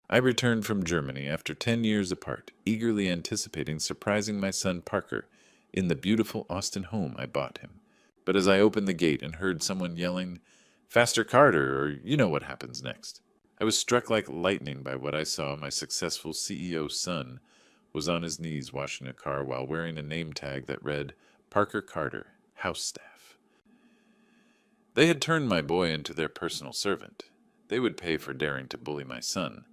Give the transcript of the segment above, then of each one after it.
I returned from Germany after 10 years apart, eagerly anticipating surprising my son Parker in the beautiful Austin home I bought him. But as I opened the gate and heard someone yelling, "Faster, Carter," or you know what happens next, I was struck like lightning by what I saw. My successful CEO's son was on his knees washing a car while wearing a name tag that read, "Parker Carter, House Staff." They had turned my boy into their personal servant. They would pay for daring to bully my son.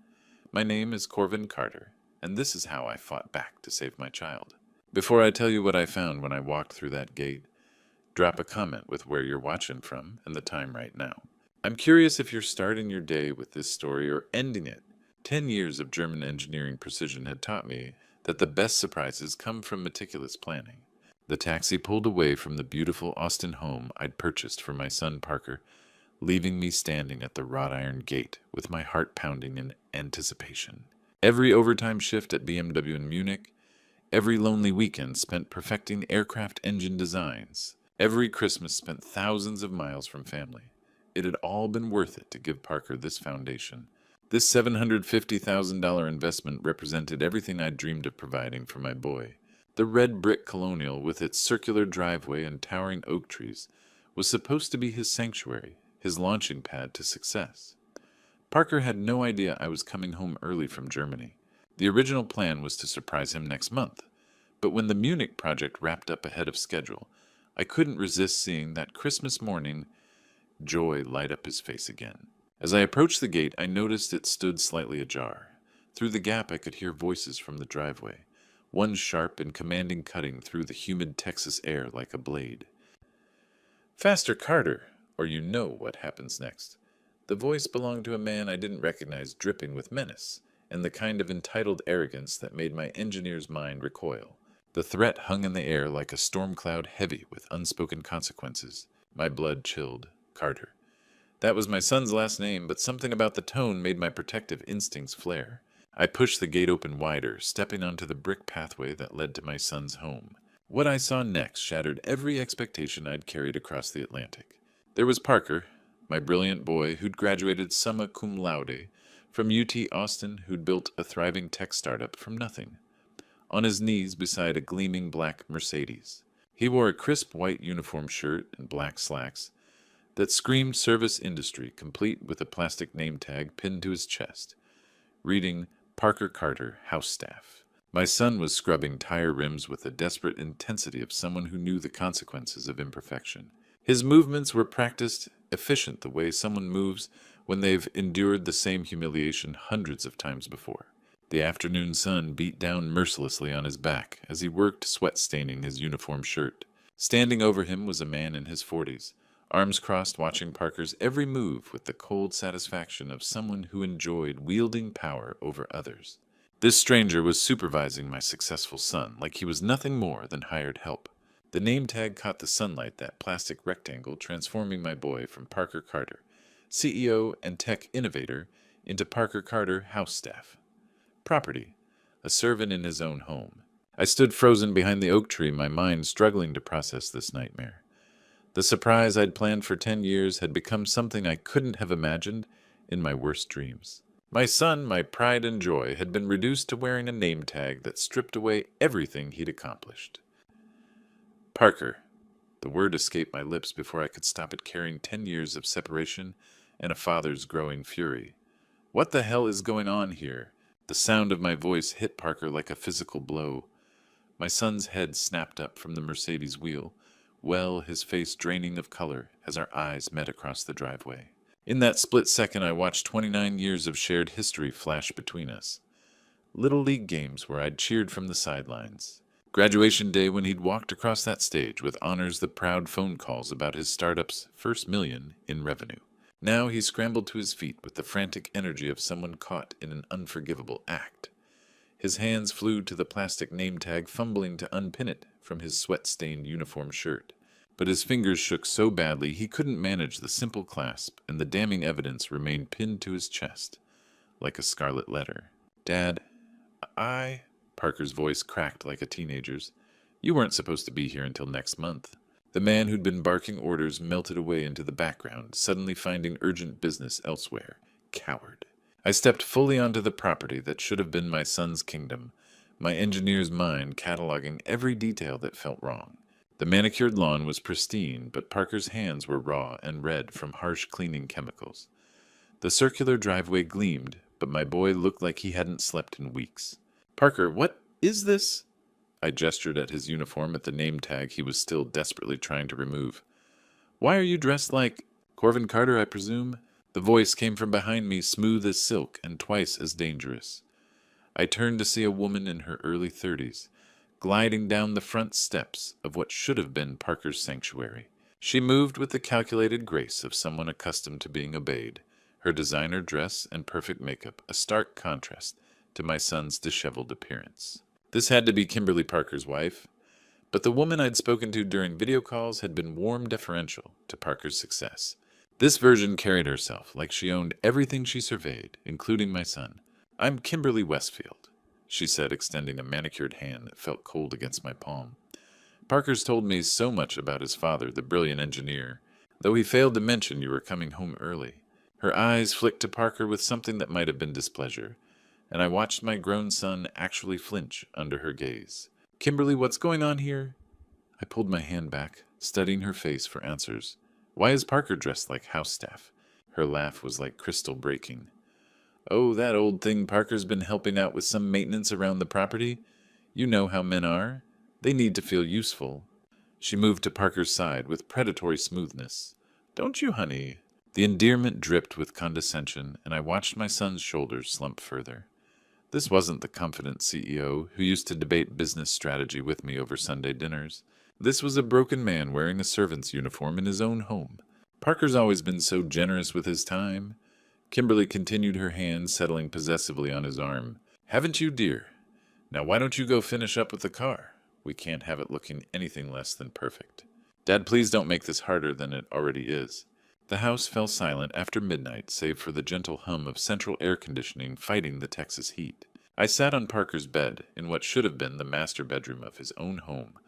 My name is Corvin Carter, and this is how I fought back to save my child. Before I tell you what I found when I walked through that gate, drop a comment with where you're watching from and the time right now. I'm curious if you're starting your day with this story or ending it. 10 years of German engineering precision had taught me that the best surprises come from meticulous planning. The taxi pulled away from the beautiful Austin home I'd purchased for my son Parker, leaving me standing at the wrought iron gate with my heart pounding in anticipation. Every overtime shift at BMW in Munich, every lonely weekend spent perfecting aircraft engine designs, every Christmas spent thousands of miles from family. It had all been worth it to give Parker this foundation. This $750,000 investment represented everything I'd dreamed of providing for my boy. The red brick colonial with its circular driveway and towering oak trees was supposed to be his sanctuary, his launching pad to success. Parker had no idea I was coming home early from Germany. The original plan was to surprise him next month, but when the Munich project wrapped up ahead of schedule, I couldn't resist seeing that Christmas morning joy light up his face again. As I approached the gate, I noticed it stood slightly ajar. Through the gap, I could hear voices from the driveway, one sharp and commanding, cutting through the humid Texas air like a blade. "Faster, Carter, or you know what happens next." The voice belonged to a man I didn't recognize, dripping with menace and the kind of entitled arrogance that made my engineer's mind recoil. The threat hung in the air like a storm cloud heavy with unspoken consequences. My blood chilled. Carter. That was my son's last name, but something about the tone made my protective instincts flare. I pushed the gate open wider, stepping onto the brick pathway that led to my son's home. What I saw next shattered every expectation I'd carried across the Atlantic. There was Parker, my brilliant boy who'd graduated summa cum laude from UT Austin, who'd built a thriving tech startup from nothing, on his knees beside a gleaming black Mercedes. He wore a crisp white uniform shirt and black slacks that screamed service industry, complete with a plastic name tag pinned to his chest, reading Parker Carter, House Staff. My son was scrubbing tire rims with the desperate intensity of someone who knew the consequences of imperfection. His movements were practiced, efficient, the way someone moves when they've endured the same humiliation hundreds of times before. The afternoon sun beat down mercilessly on his back as he worked, sweat-staining his uniform shirt. Standing over him was a man in his 40s, arms crossed, watching Parker's every move with the cold satisfaction of someone who enjoyed wielding power over others. This stranger was supervising my successful son like he was nothing more than hired help. The name tag caught the sunlight, that plastic rectangle, transforming my boy from Parker Carter, CEO and tech innovator, into Parker Carter, House Staff. Property, a servant in his own home. I stood frozen behind the oak tree, my mind struggling to process this nightmare. The surprise I'd planned for 10 years had become something I couldn't have imagined in my worst dreams. My son, my pride and joy, had been reduced to wearing a name tag that stripped away everything he'd accomplished. Parker. The word escaped my lips before I could stop it, carrying 10 years of separation and a father's growing fury. What the hell is going on here? The sound of my voice hit Parker like a physical blow. My son's head snapped up from the Mercedes wheel, his face draining of color as our eyes met across the driveway. In that split second, I watched 29 years of shared history flash between us. Little league games where I'd cheered from the sidelines. Graduation day when he'd walked across that stage with honors, the proud phone calls about his startup's first million in revenue. Now he scrambled to his feet with the frantic energy of someone caught in an unforgivable act. His hands flew to the plastic name tag, fumbling to unpin it from his sweat-stained uniform shirt. But his fingers shook so badly he couldn't manage the simple clasp, and the damning evidence remained pinned to his chest, like a scarlet letter. "Dad, Parker's voice cracked like a teenager's. "You weren't supposed to be here until next month." The man who'd been barking orders melted away into the background, suddenly finding urgent business elsewhere. Coward. I stepped fully onto the property that should have been my son's kingdom, my engineer's mind cataloging every detail that felt wrong. The manicured lawn was pristine, but Parker's hands were raw and red from harsh cleaning chemicals. The circular driveway gleamed, but my boy looked like he hadn't slept in weeks. "Parker, what is this?" I gestured at his uniform at the name tag he was still desperately trying to remove. "Why are you dressed like Corvin Carter, I presume?" The voice came from behind me, smooth as silk and twice as dangerous. I turned to see a woman in her early 30s, gliding down the front steps of what should have been Parker's sanctuary. She moved with the calculated grace of someone accustomed to being obeyed, her designer dress and perfect makeup a stark contrast to my son's disheveled appearance. This had to be Kimberly Parker's wife, but the woman I'd spoken to during video calls had been warm deferential to Parker's success. This version carried herself like she owned everything she surveyed, including my son. "I'm Kimberly Westfield," she said, extending a manicured hand that felt cold against my palm. "Parker's told me so much about his father, the brilliant engineer, though he failed to mention you were coming home early." Her eyes flicked to Parker with something that might have been displeasure, and I watched my grown son actually flinch under her gaze. "Kimberly, what's going on here?" I pulled my hand back, studying her face for answers. "Why is Parker dressed like house staff?" Her laugh was like crystal breaking. "Oh, that old thing Parker's been helping out with some maintenance around the property. You know how men are. They need to feel useful." She moved to Parker's side with predatory smoothness. "Don't you, honey?" The endearment dripped with condescension, and I watched my son's shoulders slump further. This wasn't the confident CEO who used to debate business strategy with me over Sunday dinners. This was a broken man wearing a servant's uniform in his own home. "Parker's always been so generous with his time." Kimberly continued, her hand settling possessively on his arm. "Haven't you, dear? Now why don't you go finish up with the car? We can't have it looking anything less than perfect." "Dad, please don't make this harder than it already is." The house fell silent after midnight, save for the gentle hum of central air conditioning fighting the Texas heat. I sat on Parker's bed, in what should have been the master bedroom of his own home,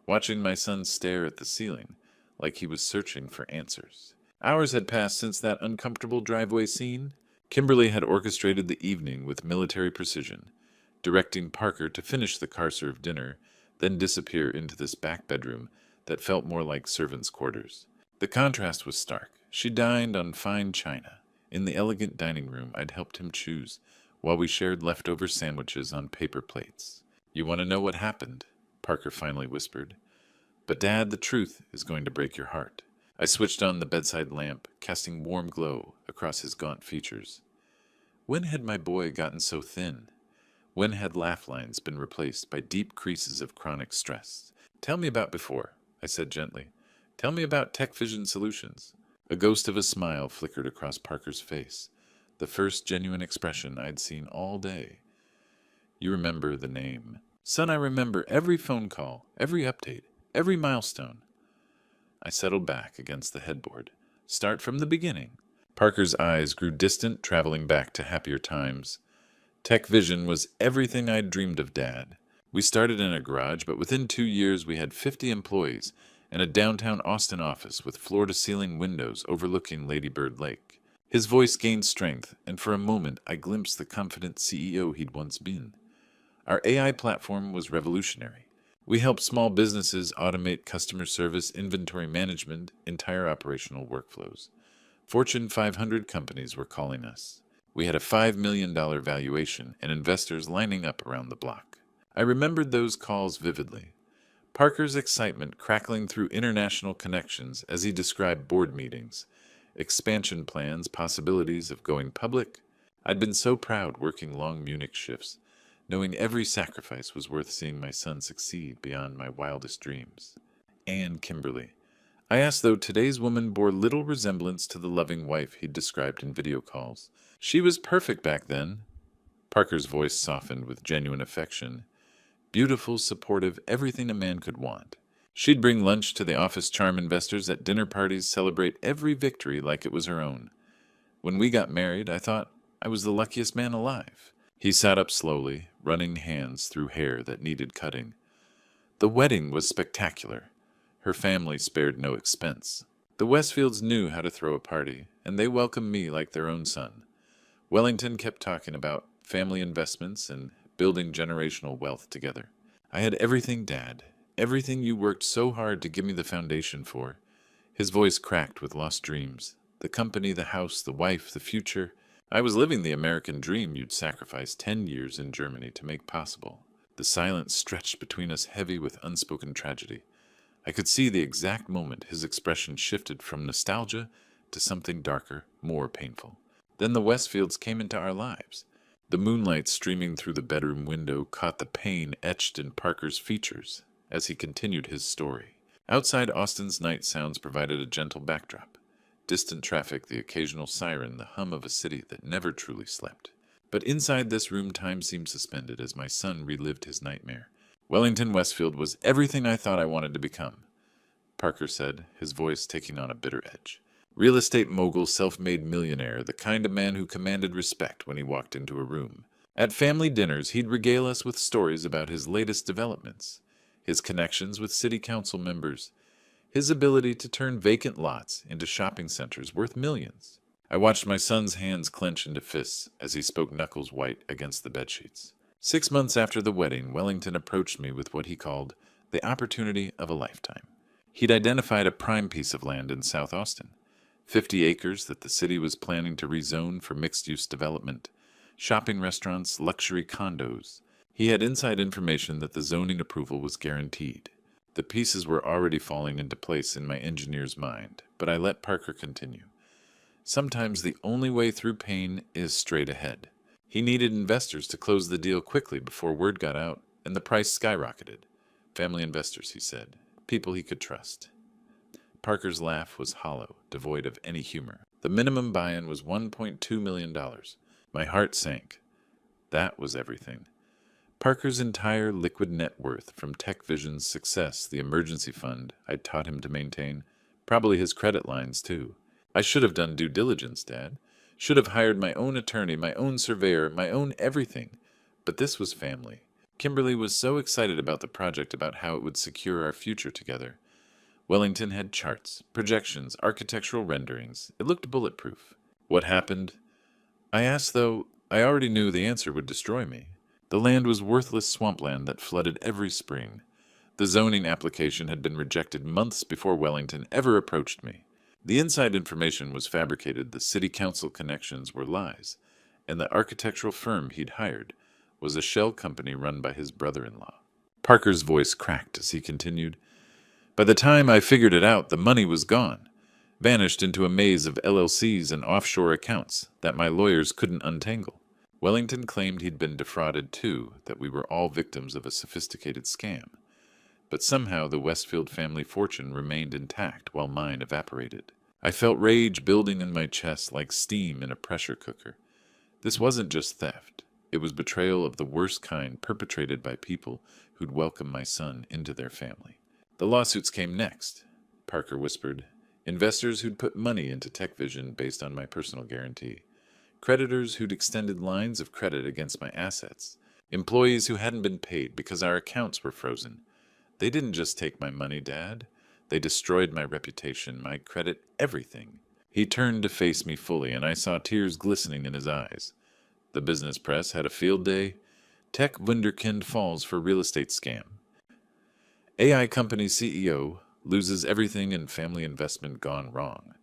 watching my son stare at the ceiling like he was searching for answers. Hours had passed since that uncomfortable driveway scene. Kimberly had orchestrated the evening with military precision, directing Parker to finish the car-served dinner, then disappear into this back bedroom that felt more like servants' quarters. The contrast was stark. She dined on fine china, in the elegant dining room I'd helped him choose, while we shared leftover sandwiches on paper plates. "You want to know what happened?" Parker finally whispered. "But Dad, the truth is going to break your heart." I switched on the bedside lamp, casting warm glow across his gaunt features. When had my boy gotten so thin? When had laugh lines been replaced by deep creases of chronic stress? "Tell me about before," I said gently. "Tell me about Tech Vision Solutions." A ghost of a smile flickered across Parker's face, the first genuine expression I'd seen all day. "You remember the name." "Son, I remember every phone call, every update, every milestone." I settled back against the headboard. "Start from the beginning." Parker's eyes grew distant, traveling back to happier times. Tech Vision was everything I'd dreamed of, Dad. We started in a garage, but within 2 years we had 50 employees and a downtown Austin office with floor-to-ceiling windows overlooking Lady Bird Lake. His voice gained strength, and for a moment I glimpsed the confident CEO he'd once been. Our AI platform was revolutionary. We helped small businesses automate customer service, inventory management, entire operational workflows. Fortune 500 companies were calling us. We had a $5 million valuation and investors lining up around the block. I remembered those calls vividly. Parker's excitement crackling through international connections as he described board meetings, expansion plans, possibilities of going public. I'd been so proud working long Munich shifts, knowing every sacrifice was worth seeing my son succeed beyond my wildest dreams. And Kimberly. I asked, though today's woman bore little resemblance to the loving wife he'd described in video calls. "She was perfect back then." Parker's voice softened with genuine affection. "Beautiful, supportive, everything a man could want. She'd bring lunch to the office, charm investors at dinner parties, celebrate every victory like it was her own. When we got married, I thought I was the luckiest man alive." He sat up slowly, running hands through hair that needed cutting. "The wedding was spectacular. Her family spared no expense. The Westfields knew how to throw a party, and they welcomed me like their own son. Wellington kept talking about family investments and building generational wealth together. I had everything, Dad. Everything you worked so hard to give me the foundation for. His voice cracked with lost dreams. The company, the house, the wife, the future. I was living the American dream you'd sacrificed 10 years in Germany to make possible. The silence stretched between us heavy with unspoken tragedy. I could see the exact moment his expression shifted from nostalgia to something darker, more painful. Then the Westfields came into our lives. The moonlight streaming through the bedroom window caught the pain etched in Parker's features as he continued his story. Outside, Austin's night sounds provided a gentle backdrop. Distant traffic, the occasional siren, the hum of a city that never truly slept. But inside this room, time seemed suspended as my son relived his nightmare. Wellington Westfield was everything I thought I wanted to become, Parker said, his voice taking on a bitter edge. Real estate mogul, self-made millionaire, the kind of man who commanded respect when he walked into a room. At family dinners, he'd regale us with stories about his latest developments, his connections with city council members, his ability to turn vacant lots into shopping centers worth millions. I watched my son's hands clench into fists as he spoke knuckles white against the bedsheets. 6 months after the wedding, Wellington approached me with what he called the opportunity of a lifetime. He'd identified a prime piece of land in South Austin, 50 acres that the city was planning to rezone for mixed-use development, shopping restaurants, luxury condos. He had inside information that the zoning approval was guaranteed. The pieces were already falling into place in my engineer's mind, but I let Parker continue. Sometimes the only way through pain is straight ahead. He needed investors to close the deal quickly before word got out, and the price skyrocketed. Family investors, he said. People he could trust. Parker's laugh was hollow, devoid of any humor. The minimum buy-in was $1.2 million. My heart sank. That was everything. Parker's entire liquid net worth, from TechVision's success, the emergency fund I'd taught him to maintain, probably his credit lines too. I should have done due diligence, Dad. Should have hired my own attorney, my own surveyor, my own everything. But this was family. Kimberly was so excited about the project, about how it would secure our future together. Wellington had charts, projections, architectural renderings. It looked bulletproof. What happened? I asked, though I already knew the answer would destroy me. The land was worthless swampland that flooded every spring. The zoning application had been rejected months before Wellington ever approached me. The inside information was fabricated, the city council connections were lies, and the architectural firm he'd hired was a shell company run by his brother-in-law. Parker's voice cracked as he continued. By the time I figured it out, the money was gone, vanished into a maze of LLCs and offshore accounts that my lawyers couldn't untangle. Wellington claimed he'd been defrauded too, that we were all victims of a sophisticated scam. But somehow the Westfield family fortune remained intact while mine evaporated. I felt rage building in my chest like steam in a pressure cooker. This wasn't just theft. It was betrayal of the worst kind perpetrated by people who'd welcomed my son into their family. The lawsuits came next, Parker whispered. Investors who'd put money into TechVision based on my personal guarantee. Creditors who'd extended lines of credit against my assets. Employees who hadn't been paid because our accounts were frozen. They didn't just take my money, Dad. They destroyed my reputation, my credit, everything. He turned to face me fully, and I saw tears glistening in his eyes. The business press had a field day. Tech Wunderkind falls for real estate scam. AI company CEO loses everything in family investment gone wrong.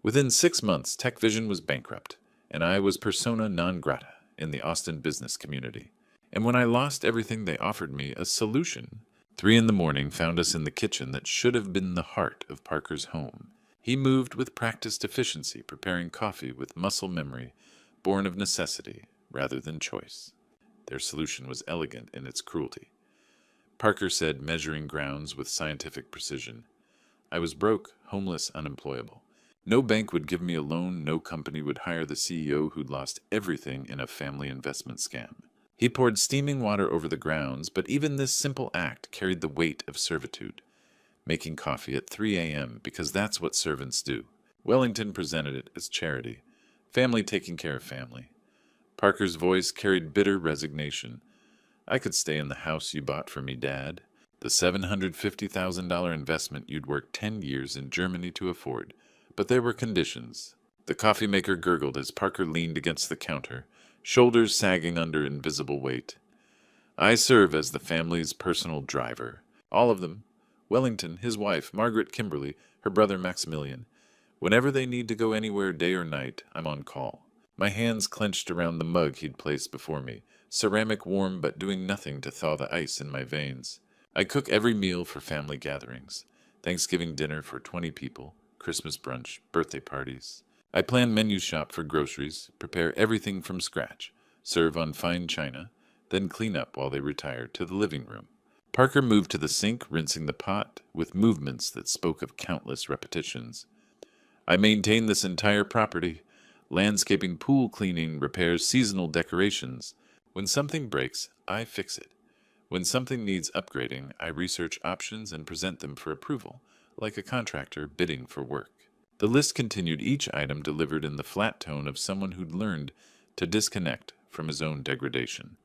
Within 6 months, TechVision was bankrupt, and I was persona non grata in the Austin business community. And when I lost everything, they offered me a solution. 3 in the morning found us in the kitchen that should have been the heart of Parker's home. He moved with practiced efficiency, preparing coffee with muscle memory, born of necessity rather than choice. Their solution was elegant in its cruelty. Parker said, measuring grounds with scientific precision. I was broke, homeless, unemployable. No bank would give me a loan, no company would hire the CEO who'd lost everything in a family investment scam. He poured steaming water over the grounds, but even this simple act carried the weight of servitude. Making coffee at 3 a.m. because that's what servants do. Wellington presented it as charity. Family taking care of family. Parker's voice carried bitter resignation. I could stay in the house you bought for me, Dad. The $750,000 investment you'd worked 10 years in Germany to afford. But there were conditions. The coffee maker gurgled as Parker leaned against the counter, shoulders sagging under invisible weight. I serve as the family's personal driver. All of them. Wellington, his wife, Margaret Kimberly, her brother Maximilian. Whenever they need to go anywhere day or night, I'm on call. My hands clenched around the mug he'd placed before me, ceramic warm but doing nothing to thaw the ice in my veins. I cook every meal for family gatherings. Thanksgiving dinner for 20 people, Christmas brunch, birthday parties. I plan menu shop for groceries, prepare everything from scratch, serve on fine china, then clean up while they retire to the living room. Parker moved to the sink, rinsing the pot, with movements that spoke of countless repetitions. I maintain this entire property, landscaping, pool cleaning, repairs, seasonal decorations. When something breaks, I fix it. When something needs upgrading, I research options and present them for approval, like a contractor bidding for work. The list continued, each item delivered in the flat tone of someone who'd learned to disconnect from his own degradation.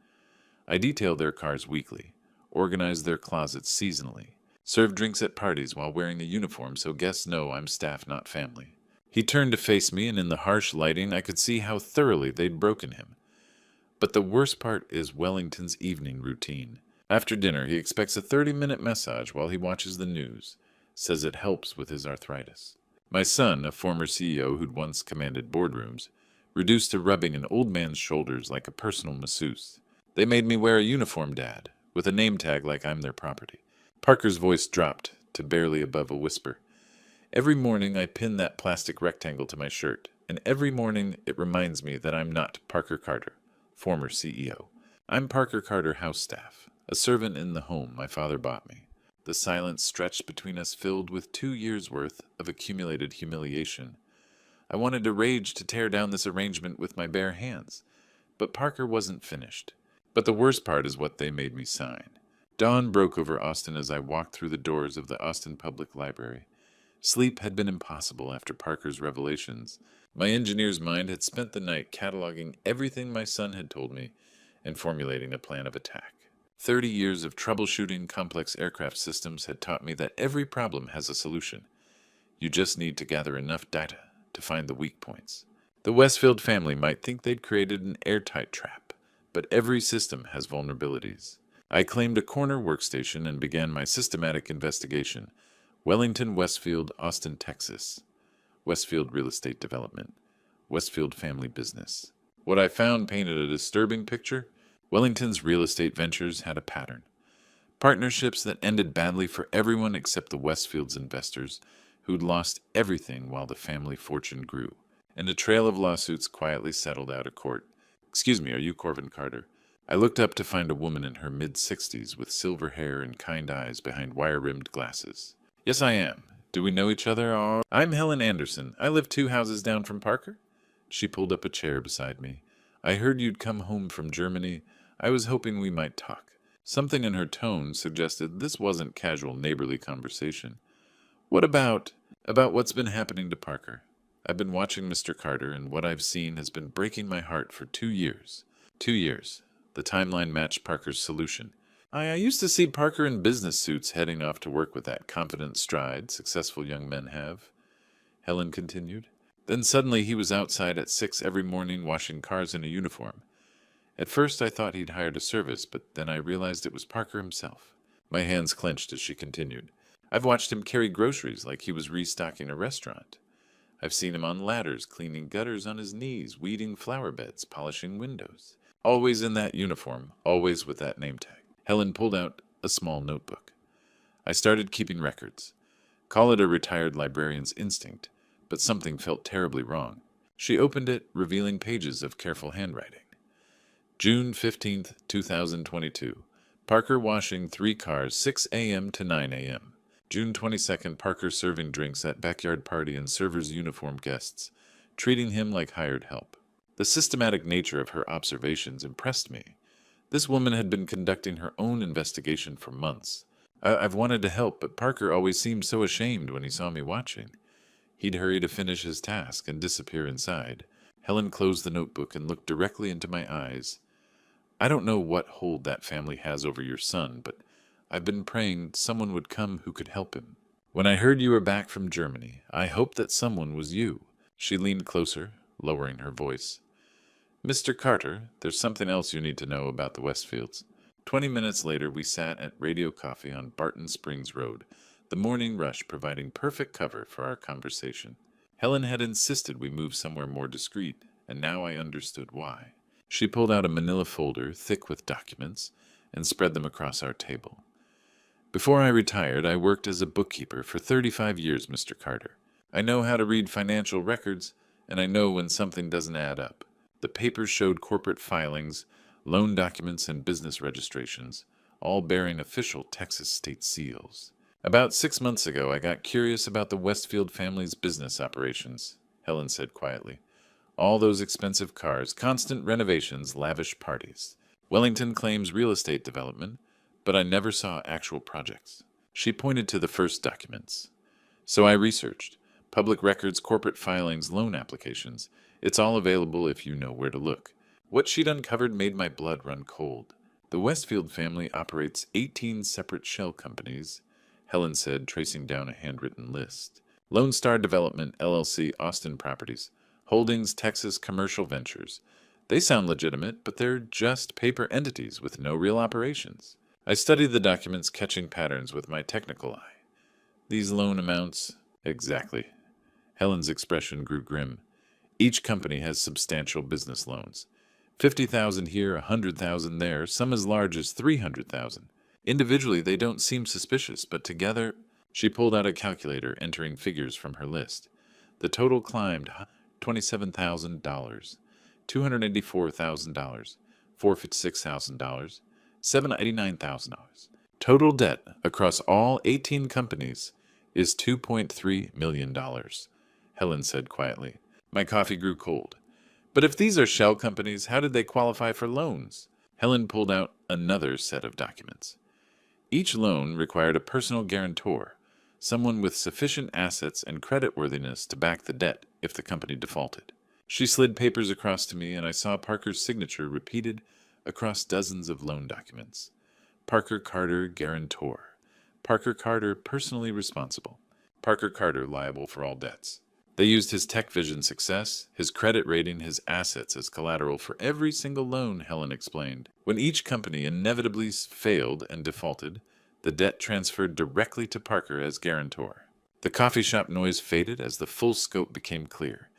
I detail their cars weekly, organize their closets seasonally, serve drinks at parties while wearing a uniform so guests know I'm staff, not family. He turned to face me, and in the harsh lighting I could see how thoroughly they'd broken him. But the worst part is Wellington's evening routine. After dinner, he expects a 30-minute massage while he watches the news, says it helps with his arthritis. My son, a former CEO who'd once commanded boardrooms, reduced to rubbing an old man's shoulders like a personal masseuse. They made me wear a uniform, Dad, with a name tag like I'm their property. Parker's voice dropped to barely above a whisper. Every morning I pin that plastic rectangle to my shirt, and every morning it reminds me that I'm not Parker Carter, former CEO. I'm Parker Carter house staff, a servant in the home my father bought me. The silence stretched between us filled with 2 years' worth of accumulated humiliation. I wanted to rage to tear down this arrangement with my bare hands, but Parker wasn't finished. But the worst part is what they made me sign. Dawn broke over Austin as I walked through the doors of the Austin Public Library. Sleep had been impossible after Parker's revelations. My engineer's mind had spent the night cataloging everything my son had told me and formulating a plan of attack. 30 years of troubleshooting complex aircraft systems had taught me that every problem has a solution. You just need to gather enough data to find the weak points. The Westfield family might think they'd created an airtight trap, but every system has vulnerabilities. I claimed a corner workstation and began my systematic investigation. Wellington, Westfield, Austin, Texas. Westfield Real Estate Development. Westfield Family Business. What I found painted a disturbing picture. Wellington's real estate ventures had a pattern. Partnerships that ended badly for everyone except the Westfield's investors, who'd lost everything while the family fortune grew. And a trail of lawsuits quietly settled out of court. Excuse me, are you Corvin Carter? I looked up to find a woman in her mid-60s with silver hair and kind eyes behind wire-rimmed glasses. Yes, I am. Do we know each other? Oh, I'm Helen Anderson. I live 2 houses down from Parker. She pulled up a chair beside me. I heard you'd come home from Germany. I was hoping we might talk. Something in her tone suggested this wasn't casual neighborly conversation. What about what's been happening to Parker? I've been watching Mr. Carter, and what I've seen has been breaking my heart for 2 years. 2 years. The timeline matched Parker's solution. I used to see Parker in business suits heading off to work with that confident stride successful young men have. Helen continued. Then suddenly he was outside at 6 every morning washing cars in a uniform. At first I thought he'd hired a service, but then I realized it was Parker himself. My hands clenched as she continued. I've watched him carry groceries like he was restocking a restaurant. I've seen him on ladders, cleaning gutters on his knees, weeding flower beds, polishing windows. Always in that uniform, always with that name tag. Helen pulled out a small notebook. I started keeping records. Call it a retired librarian's instinct, but something felt terribly wrong. She opened it, revealing pages of careful handwriting. June 15th, 2022. Parker washing 3 cars, 6 a.m. to 9 a.m. June 22nd, Parker serving drinks at backyard party and servers' uniformed guests, treating him like hired help. The systematic nature of her observations impressed me. This woman had been conducting her own investigation for months. I've wanted to help, but Parker always seemed so ashamed when he saw me watching. He'd hurry to finish his task and disappear inside. Helen closed the notebook and looked directly into my eyes. I don't know what hold that family has over your son, but I've been praying someone would come who could help him. When I heard you were back from Germany, I hoped that someone was you. She leaned closer, lowering her voice. Mr. Carter, there's something else you need to know about the Westfields. 20 minutes later, we sat at Radio Coffee on Barton Springs Road, the morning rush providing perfect cover for our conversation. Helen had insisted we move somewhere more discreet, and now I understood why. She pulled out a manila folder thick with documents and spread them across our table. Before I retired, I worked as a bookkeeper for 35 years, Mr. Carter. I know how to read financial records, and I know when something doesn't add up. The papers showed corporate filings, loan documents, and business registrations, all bearing official Texas state seals. About 6 months ago, I got curious about the Westfield family's business operations, Helen said quietly. All those expensive cars, constant renovations, lavish parties. Wellington claims real estate development, but I never saw actual projects. She pointed to the first documents. So I researched. Public records, corporate filings, loan applications. It's all available if you know where to look. What she'd uncovered made my blood run cold. The Westfield family operates 18 separate shell companies, Helen said, tracing down a handwritten list. Lone Star Development, LLC, Austin Properties. Holdings, Texas Commercial Ventures. They sound legitimate, but they're just paper entities with no real operations. I studied the documents, catching patterns with my technical eye. These loan amounts... Exactly. Helen's expression grew grim. Each company has substantial business loans. 50,000 here, 100,000 there, some as large as 300,000. Individually, they don't seem suspicious, but together... She pulled out a calculator, entering figures from her list. The total climbed $27,000, $284,000, $456,000, $789,000. Total debt across all 18 companies is $2.3 million, Helen said quietly. My coffee grew cold. But if these are shell companies, how did they qualify for loans? Helen pulled out another set of documents. Each loan required a personal guarantor, someone with sufficient assets and creditworthiness to back the debt if the company defaulted. She slid papers across to me, and I saw Parker's signature repeated across dozens of loan documents. Parker Carter, guarantor. Parker Carter, personally responsible. Parker Carter, liable for all debts. They used his tech vision success, his credit rating, his assets as collateral for every single loan, Helen explained. When each company inevitably failed and defaulted, the debt transferred directly to Parker as guarantor. The coffee shop noise faded as the full scope became clear.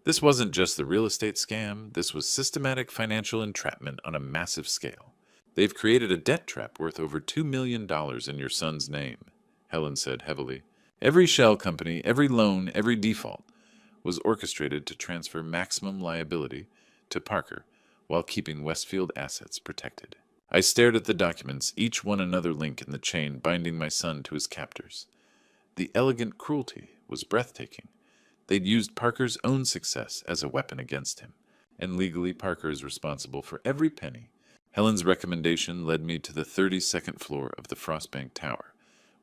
This wasn't just the real estate scam, this was systematic financial entrapment on a massive scale. They've created a debt trap worth over $2 million in your son's name, Helen said heavily. Every shell company, every loan, every default was orchestrated to transfer maximum liability to Parker while keeping Westfield assets protected. I stared at the documents, each one another link in the chain binding my son to his captors. The elegant cruelty was breathtaking. They'd used Parker's own success as a weapon against him, and legally Parker is responsible for every penny. Helen's recommendation led me to the 32nd floor of the Frostbank Tower,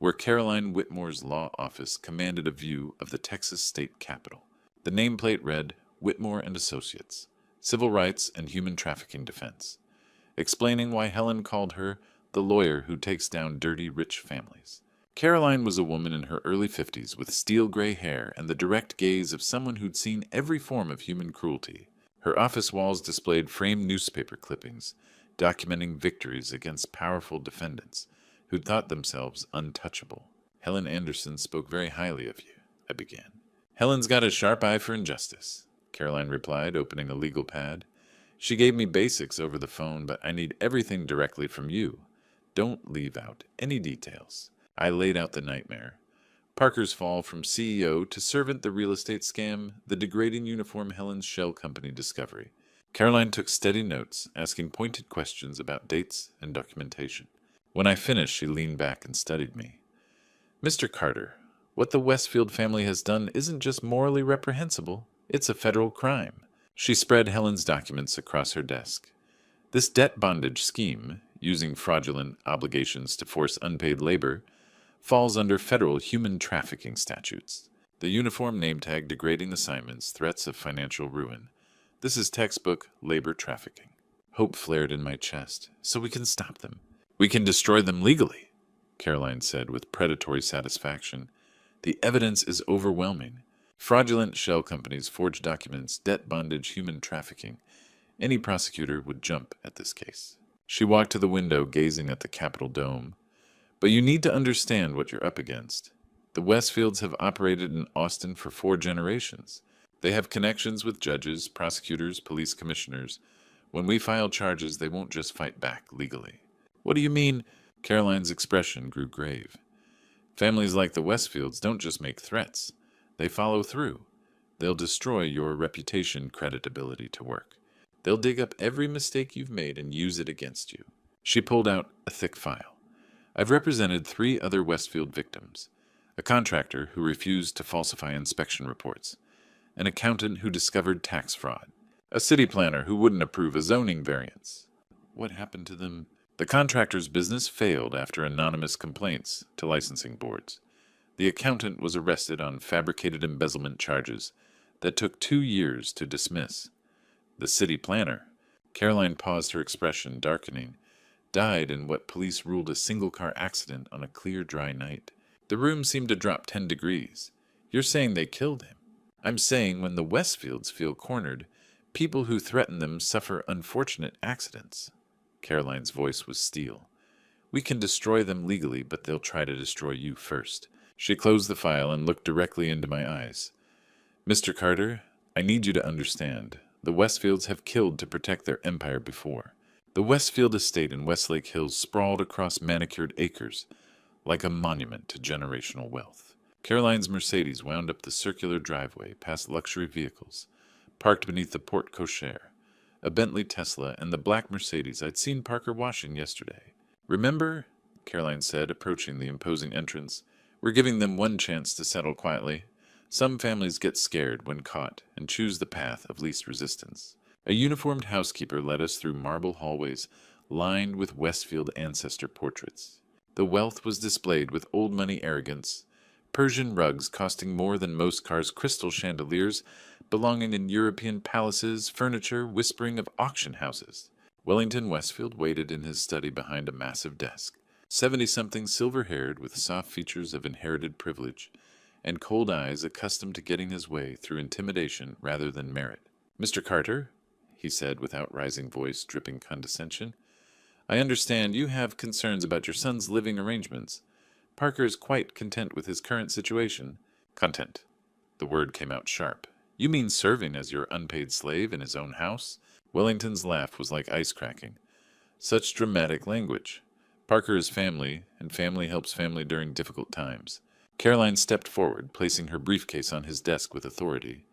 where Caroline Whitmore's law office commanded a view of the Texas state capitol. The nameplate read, Whitmore and Associates, Civil Rights and Human Trafficking Defense, explaining why Helen called her the lawyer who takes down dirty rich families. Caroline was a woman in her early 50s with steel-gray hair and the direct gaze of someone who'd seen every form of human cruelty. Her office walls displayed framed newspaper clippings, documenting victories against powerful defendants who thought themselves untouchable. Helen Anderson spoke very highly of you, I began. Helen's got a sharp eye for injustice, Caroline replied, opening a legal pad. She gave me basics over the phone, but I need everything directly from you. Don't leave out any details. I laid out the nightmare. Parker's fall from CEO to servant, the real estate scam, the degrading uniform Helen's shell company discovery. Caroline took steady notes, asking pointed questions about dates and documentation. When I finished, she leaned back and studied me. Mr. Carter, what the Westfield family has done isn't just morally reprehensible, it's a federal crime. She spread Helen's documents across her desk. This debt bondage scheme, using fraudulent obligations to force unpaid labor, falls under federal human trafficking statutes. The uniform name tag degrading assignments, threats of financial ruin. This is textbook labor trafficking. Hope flared in my chest. So we can stop them. We can destroy them legally, Caroline said with predatory satisfaction. The evidence is overwhelming. Fraudulent shell companies, forged documents, debt bondage, human trafficking. Any prosecutor would jump at this case. She walked to the window, gazing at the Capitol dome. But you need to understand what you're up against. The Westfields have operated in Austin for 4 generations. They have connections with judges, prosecutors, police commissioners. When we file charges, they won't just fight back legally. What do you mean? Caroline's expression grew grave. Families like the Westfields don't just make threats. They follow through. They'll destroy your reputation, credibility to work. They'll dig up every mistake you've made and use it against you. She pulled out a thick file. I've represented 3 other Westfield victims. A contractor who refused to falsify inspection reports. An accountant who discovered tax fraud. A city planner who wouldn't approve a zoning variance. What happened to them? The contractor's business failed after anonymous complaints to licensing boards. The accountant was arrested on fabricated embezzlement charges that took 2 years to dismiss. The city planner, Caroline paused, her expression darkening, died in what police ruled a single-car accident on a clear, dry night. The room seemed to drop 10 degrees. You're saying they killed him. I'm saying when the Westfields feel cornered, people who threaten them suffer unfortunate accidents. Caroline's voice was steel. We can destroy them legally, but they'll try to destroy you first. She closed the file and looked directly into my eyes. Mr. Carter, I need you to understand. The Westfields have killed to protect their empire before. The Westfield estate in Westlake Hills sprawled across manicured acres, like a monument to generational wealth. Caroline's Mercedes wound up the circular driveway past luxury vehicles, parked beneath the porte cochere, a Bentley Tesla and the black Mercedes I'd seen Parker washing yesterday. Remember, Caroline said, approaching the imposing entrance, we're giving them one chance to settle quietly. Some families get scared when caught and choose the path of least resistance. A uniformed housekeeper led us through marble hallways lined with Westfield ancestor portraits. The wealth was displayed with old money arrogance, Persian rugs costing more than most cars, crystal chandeliers belonging in European palaces, furniture whispering of auction houses. Wellington Westfield waited in his study behind a massive desk, 70-something, silver-haired with soft features of inherited privilege, and cold eyes accustomed to getting his way through intimidation rather than merit. Mr. Carter, he said without rising voice, dripping condescension, I understand you have concerns about your son's living arrangements. Parker is quite content with his current situation. Content. The word came out sharp. You mean serving as your unpaid slave in his own house? Wellington's laugh was like ice cracking. Such dramatic language. Parker is family, and family helps family during difficult times. Caroline stepped forward, placing her briefcase on his desk with authority.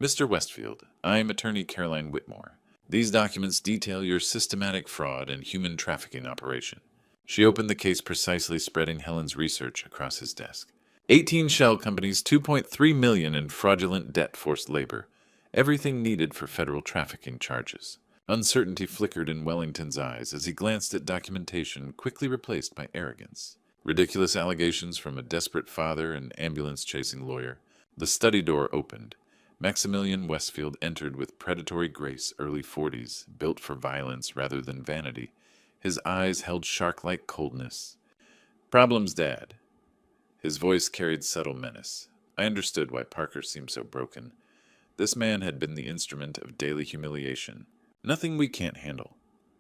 Mr. Westfield, I am attorney Caroline Whitmore. These documents detail your systematic fraud and human trafficking operation. She opened the case precisely, spreading Helen's research across his desk. 18 shell companies, $2.3 million in fraudulent debt, forced labor. Everything needed for federal trafficking charges. Uncertainty flickered in Wellington's eyes as he glanced at documentation quickly replaced by arrogance. Ridiculous allegations from a desperate father and ambulance-chasing lawyer. The study door opened. Maximilian Westfield entered with predatory grace, early 40s, built for violence rather than vanity. His eyes held shark-like coldness. Problems, Dad. His voice carried subtle menace. I understood why Parker seemed so broken. This man had been the instrument of daily humiliation. Nothing we can't handle,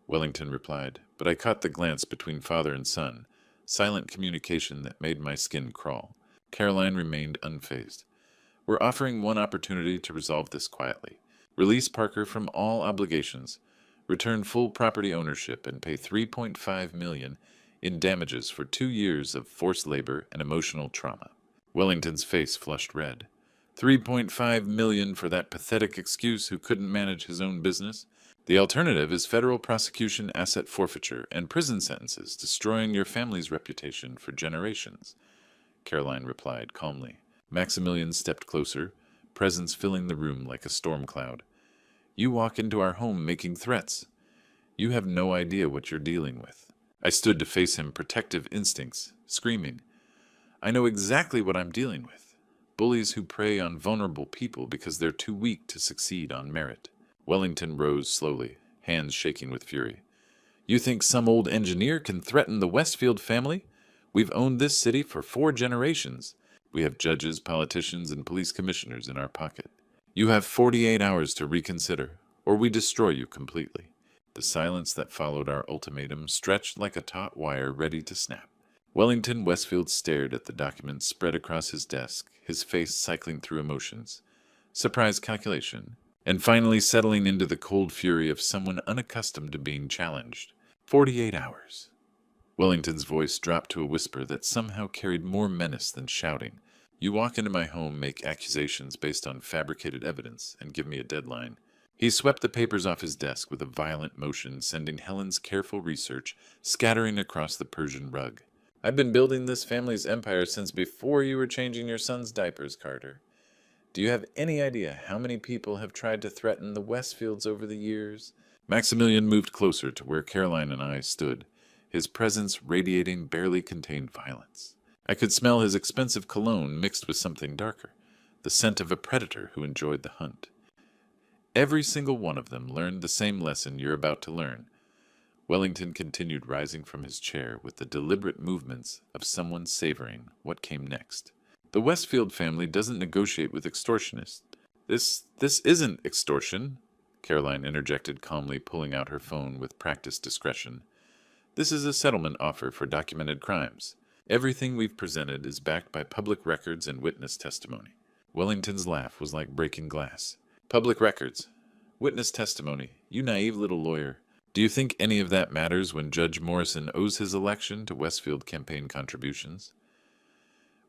Wellington replied, but I caught the glance between father and son, silent communication that made my skin crawl. Caroline remained unfazed. We're offering one opportunity to resolve this quietly. Release Parker from all obligations, return full property ownership, and pay $3.5 million in damages for 2 years of forced labor and emotional trauma. Wellington's face flushed red. $3.5 million for that pathetic excuse who couldn't manage his own business? The alternative is federal prosecution, asset forfeiture, and prison sentences, destroying your family's reputation for generations, Caroline replied calmly. Maximilian stepped closer, presence filling the room like a storm cloud. You walk into our home making threats. You have no idea what you're dealing with. I stood to face him, protective instincts, screaming. I know exactly what I'm dealing with. Bullies who prey on vulnerable people because they're too weak to succeed on merit. Wellington rose slowly, hands shaking with fury. You think some old engineer can threaten the Westfield family? We've owned this city for 4 generations. We have judges, politicians, and police commissioners in our pocket. You have 48 hours to reconsider, or we destroy you completely." The silence that followed our ultimatum stretched like a taut wire ready to snap. Wellington Westfield stared at the documents spread across his desk, his face cycling through emotions, surprise, calculation, and finally settling into the cold fury of someone unaccustomed to being challenged. 48 hours. Wellington's voice dropped to a whisper that somehow carried more menace than shouting. "You walk into my home, make accusations based on fabricated evidence, and give me a deadline." He swept the papers off his desk with a violent motion, sending Helen's careful research scattering across the Persian rug. "I've been building this family's empire since before you were changing your son's diapers, Carter. Do you have any idea how many people have tried to threaten the Westfields over the years?" Maximilian moved closer to where Caroline and I stood, his presence radiating barely contained violence. I could smell his expensive cologne mixed with something darker, the scent of a predator who enjoyed the hunt. "Every single one of them learned the same lesson you're about to learn." Wellington continued, rising from his chair with the deliberate movements of someone savoring what came next. "The Westfield family doesn't negotiate with extortionists." This isn't extortion," Caroline interjected calmly, pulling out her phone with practiced discretion. "This is a settlement offer for documented crimes. Everything we've presented is backed by public records and witness testimony." Wellington's laugh was like breaking glass. "Public records. Witness testimony. You naive little lawyer. Do you think any of that matters when Judge Morrison owes his election to Westfield campaign contributions?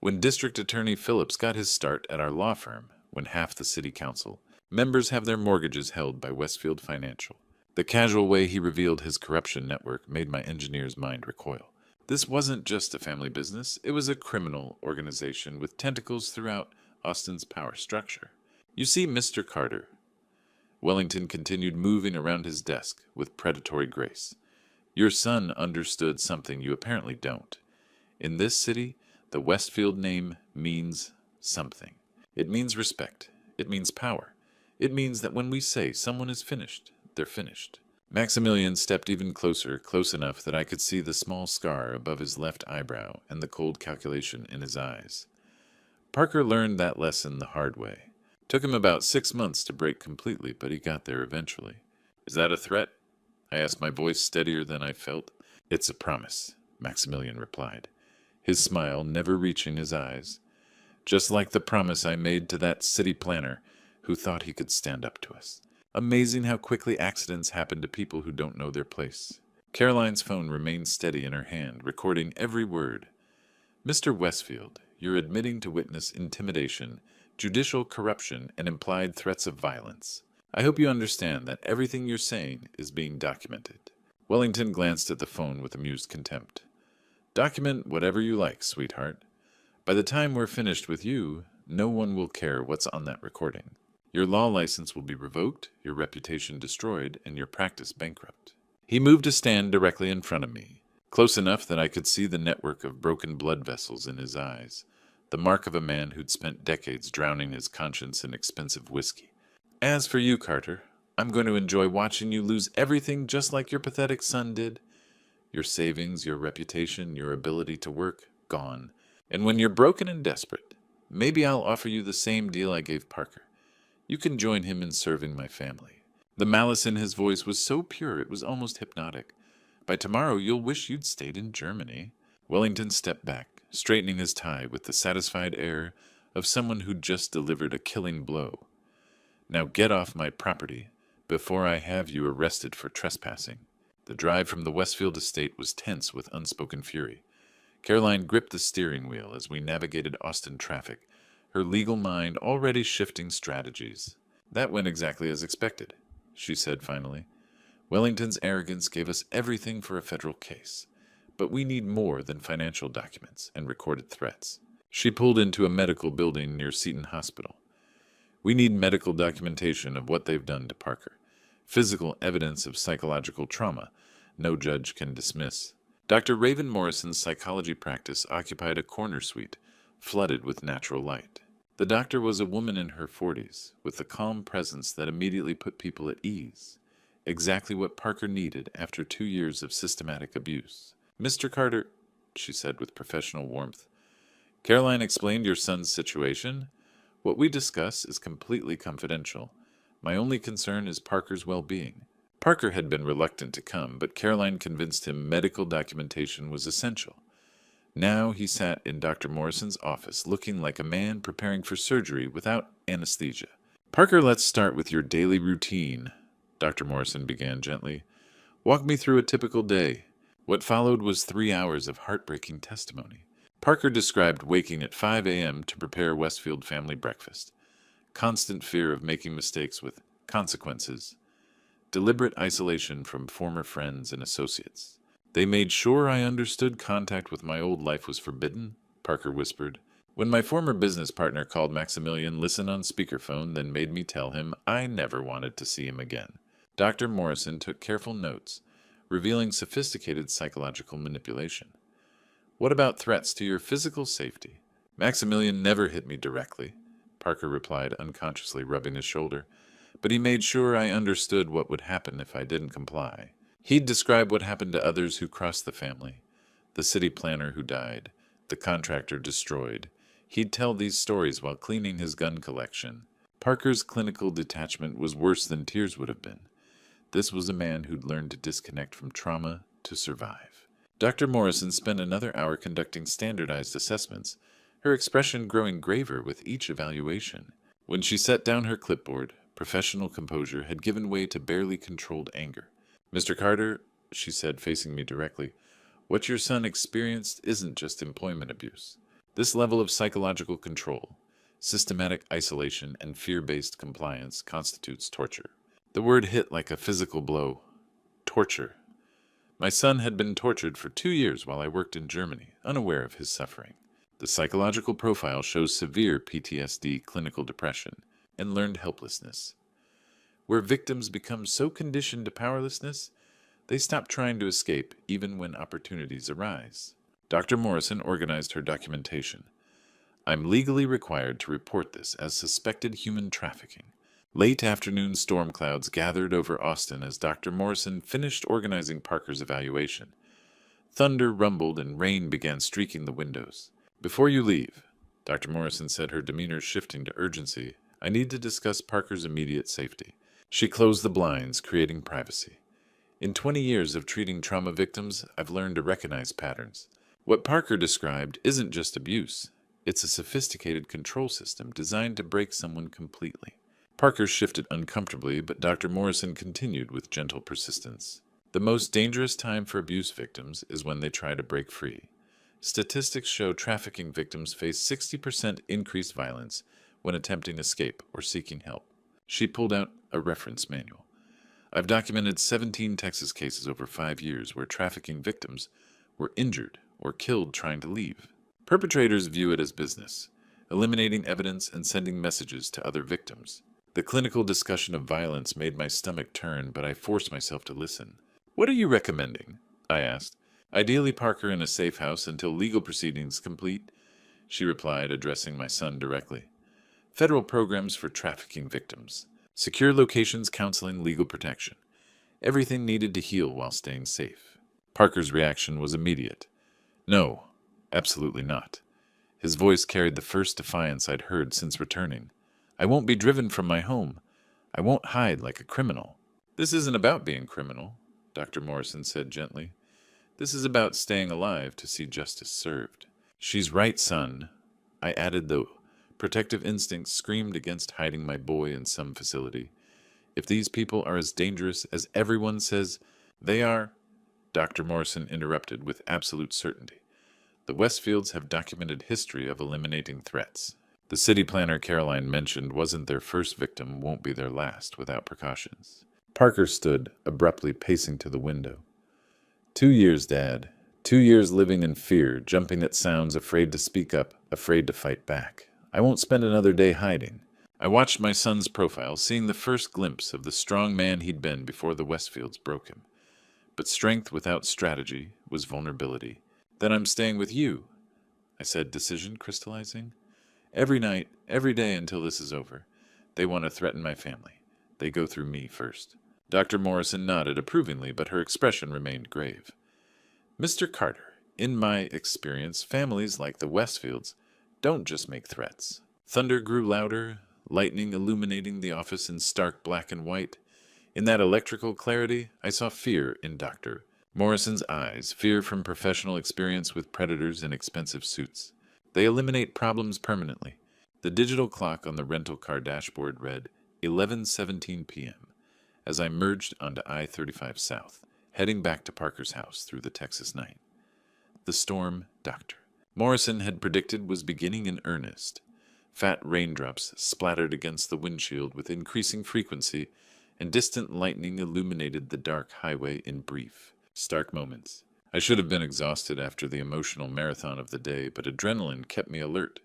When District Attorney Phillips got his start at our law firm, when half the city council members have their mortgages held by Westfield Financial?" The casual way he revealed his corruption network made my engineer's mind recoil. This wasn't just a family business, it was a criminal organization with tentacles throughout Austin's power structure. "You see, Mr. Carter," Wellington continued, moving around his desk with predatory grace, "your son understood something you apparently don't. In this city, the Westfield name means something. It means respect. It means power. It means that when we say someone is finished, they're finished." Maximilian stepped even closer, close enough that I could see the small scar above his left eyebrow and the cold calculation in his eyes. "Parker learned that lesson the hard way. Took him about 6 months to break completely, but he got there eventually." "Is that a threat?" I asked, my voice steadier than I felt. "It's a promise," Maximilian replied, his smile never reaching his eyes. "Just like the promise I made to that city planner who thought he could stand up to us. Amazing how quickly accidents happen to people who don't know their place." Caroline's phone remained steady in her hand, recording every word. "Mr. Westfield, you're admitting to witness intimidation, judicial corruption, and implied threats of violence. I hope you understand that everything you're saying is being documented." Wellington glanced at the phone with amused contempt. "Document whatever you like, sweetheart. By the time we're finished with you, no one will care what's on that recording. Your law license will be revoked, your reputation destroyed, and your practice bankrupt." He moved to stand directly in front of me, close enough that I could see the network of broken blood vessels in his eyes, the mark of a man who'd spent decades drowning his conscience in expensive whiskey. "As for you, Carter, I'm going to enjoy watching you lose everything just like your pathetic son did. Your savings, your reputation, your ability to work, gone. And when you're broken and desperate, maybe I'll offer you the same deal I gave Parker. You can join him in serving my family." The malice in his voice was so pure it was almost hypnotic. "By tomorrow you'll wish you'd stayed in Germany." Wellington stepped back, straightening his tie with the satisfied air of someone who'd just delivered a killing blow. "Now get off my property before I have you arrested for trespassing." The drive from the Westfield estate was tense with unspoken fury. Caroline gripped the steering wheel as we navigated Austin traffic, her legal mind already shifting strategies. "That went exactly as expected," she said finally. "Wellington's arrogance gave us everything for a federal case. But we need more than financial documents and recorded threats." She pulled into a medical building near Seton Hospital. "We need medical documentation of what they've done to Parker. Physical evidence of psychological trauma no judge can dismiss." Dr. Raven Morrison's psychology practice occupied a corner suite, flooded with natural light. The doctor was a woman in her 40s, with a calm presence that immediately put people at ease. Exactly what Parker needed after 2 years of systematic abuse. "Mr. Carter," she said with professional warmth, Caroline explained your son's situation. What we discuss is completely confidential. My only concern is Parker's well-being. Parker had been reluctant to come, but Caroline convinced him medical documentation was essential. Now he sat in Dr. Morrison's office, looking like a man preparing for surgery without anesthesia. Parker, let's start with your daily routine, Dr. Morrison began gently. Walk me through a typical day. What followed was 3 hours of heartbreaking testimony. Parker described waking at 5 a.m. to prepare Westfield family breakfast. Constant fear of making mistakes with consequences. Deliberate isolation from former friends and associates. They made sure I understood contact with my old life was forbidden, Parker whispered. When my former business partner called Maximilian, listened on speakerphone, then made me tell him I never wanted to see him again. Dr. Morrison took careful notes, revealing sophisticated psychological manipulation. What about threats to your physical safety? Maximilian never hit me directly, Parker replied, unconsciously rubbing his shoulder, but he made sure I understood what would happen if I didn't comply. He'd describe what happened to others who crossed the family, the city planner who died, the contractor destroyed. He'd tell these stories while cleaning his gun collection. Parker's clinical detachment was worse than tears would have been. This was a man who'd learned to disconnect from trauma to survive. Dr. Morrison spent another hour conducting standardized assessments, her expression growing graver with each evaluation. When she set down her clipboard, professional composure had given way to barely controlled anger. Mr. Carter, she said, facing me directly, what your son experienced isn't just employment abuse. This level of psychological control, systematic isolation, and fear-based compliance constitutes torture. The word hit like a physical blow. Torture. My son had been tortured for 2 years while I worked in Germany, unaware of his suffering. The psychological profile shows severe PTSD, clinical depression, and learned helplessness. Where victims become so conditioned to powerlessness, they stop trying to escape even when opportunities arise. Dr. Morrison organized her documentation. I'm legally required to report this as suspected human trafficking. Late afternoon storm clouds gathered over Austin as Dr. Morrison finished organizing Parker's evaluation. Thunder rumbled and rain began streaking the windows. Before you leave, Dr. Morrison said, her demeanor shifting to urgency, I need to discuss Parker's immediate safety. She closed the blinds, creating privacy. In 20 years of treating trauma victims, I've learned to recognize patterns. What Parker described isn't just abuse. It's a sophisticated control system designed to break someone completely. Parker shifted uncomfortably, but Dr. Morrison continued with gentle persistence. The most dangerous time for abuse victims is when they try to break free. Statistics show trafficking victims face 60% increased violence when attempting escape or seeking help. She pulled out a reference manual. I've documented 17 Texas cases over 5 years where trafficking victims were injured or killed trying to leave. Perpetrators view it as business, eliminating evidence and sending messages to other victims. The clinical discussion of violence made my stomach turn, but I forced myself to listen. What are you recommending? I asked. Ideally, Parker in a safe house until legal proceedings complete, she replied, addressing my son directly. Federal programs for trafficking victims. Secure locations, counseling, legal protection. Everything needed to heal while staying safe. Parker's reaction was immediate. No, absolutely not. His voice carried the first defiance I'd heard since returning. I won't be driven from my home. I won't hide like a criminal. This isn't about being criminal, Dr. Morrison said gently. This is about staying alive to see justice served. She's right, son. I added, though protective instincts screamed against hiding my boy in some facility. If these people are as dangerous as everyone says they are, Dr. Morrison interrupted with absolute certainty. The Westfields have documented history of eliminating threats. The city planner Caroline mentioned wasn't their first victim, won't be their last without precautions. Parker stood, abruptly pacing to the window. 2 years, Dad. 2 years living in fear, jumping at sounds, afraid to speak up, afraid to fight back. I won't spend another day hiding. I watched my son's profile, seeing the first glimpse of the strong man he'd been before the Westfields broke him. But strength without strategy was vulnerability. Then I'm staying with you, I said, decision crystallizing. Every night, every day until this is over. They want to threaten my family. They go through me first. Dr. Morrison nodded approvingly, but her expression remained grave. Mr. Carter, in my experience, families like the Westfields Don't just make threats. Thunder grew louder, lightning illuminating the office in stark black and white. In that electrical clarity, I saw fear in Dr. Morrison's eyes, fear from professional experience with predators in expensive suits. They eliminate problems permanently. The digital clock on the rental car dashboard read 11:17 p.m. as I merged onto I-35 South, heading back to Parker's house through the Texas night. The storm Dr. Morrison had predicted was beginning in earnest. Fat raindrops splattered against the windshield with increasing frequency, and distant lightning illuminated the dark highway in brief, stark moments. I should have been exhausted after the emotional marathon of the day, but adrenaline kept me alert.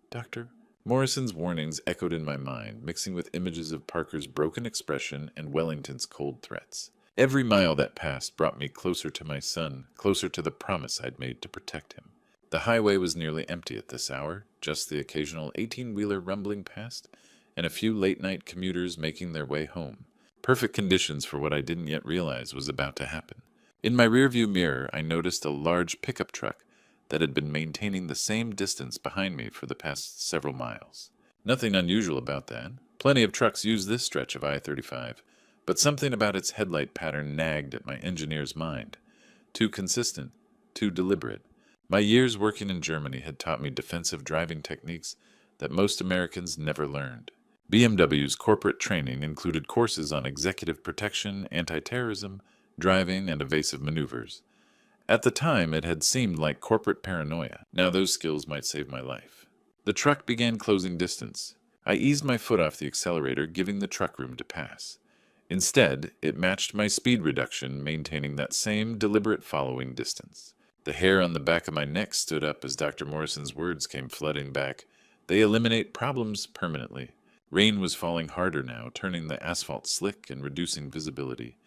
Doctor? Morrison's warnings echoed in my mind, mixing with images of Parker's broken expression and Wellington's cold threats. Every mile that passed brought me closer to my son, closer to the promise I'd made to protect him. The highway was nearly empty at this hour, just the occasional 18-wheeler rumbling past, and a few late-night commuters making their way home. Perfect conditions for what I didn't yet realize was about to happen. In my rearview mirror, I noticed a large pickup truck that had been maintaining the same distance behind me for the past several miles. Nothing unusual about that. Plenty of trucks use this stretch of I-35, but something about its headlight pattern nagged at my engineer's mind. Too consistent, too deliberate. My years working in Germany had taught me defensive driving techniques that most Americans never learned. BMW's corporate training included courses on executive protection, anti-terrorism, driving, and evasive maneuvers. At the time, it had seemed like corporate paranoia. Now those skills might save my life. The truck began closing distance. I eased my foot off the accelerator, giving the truck room to pass. Instead, it matched my speed reduction, maintaining that same deliberate following distance. The hair on the back of my neck stood up as Dr. Morrison's words came flooding back. They eliminate problems permanently. Rain was falling harder now, turning the asphalt slick and reducing visibility.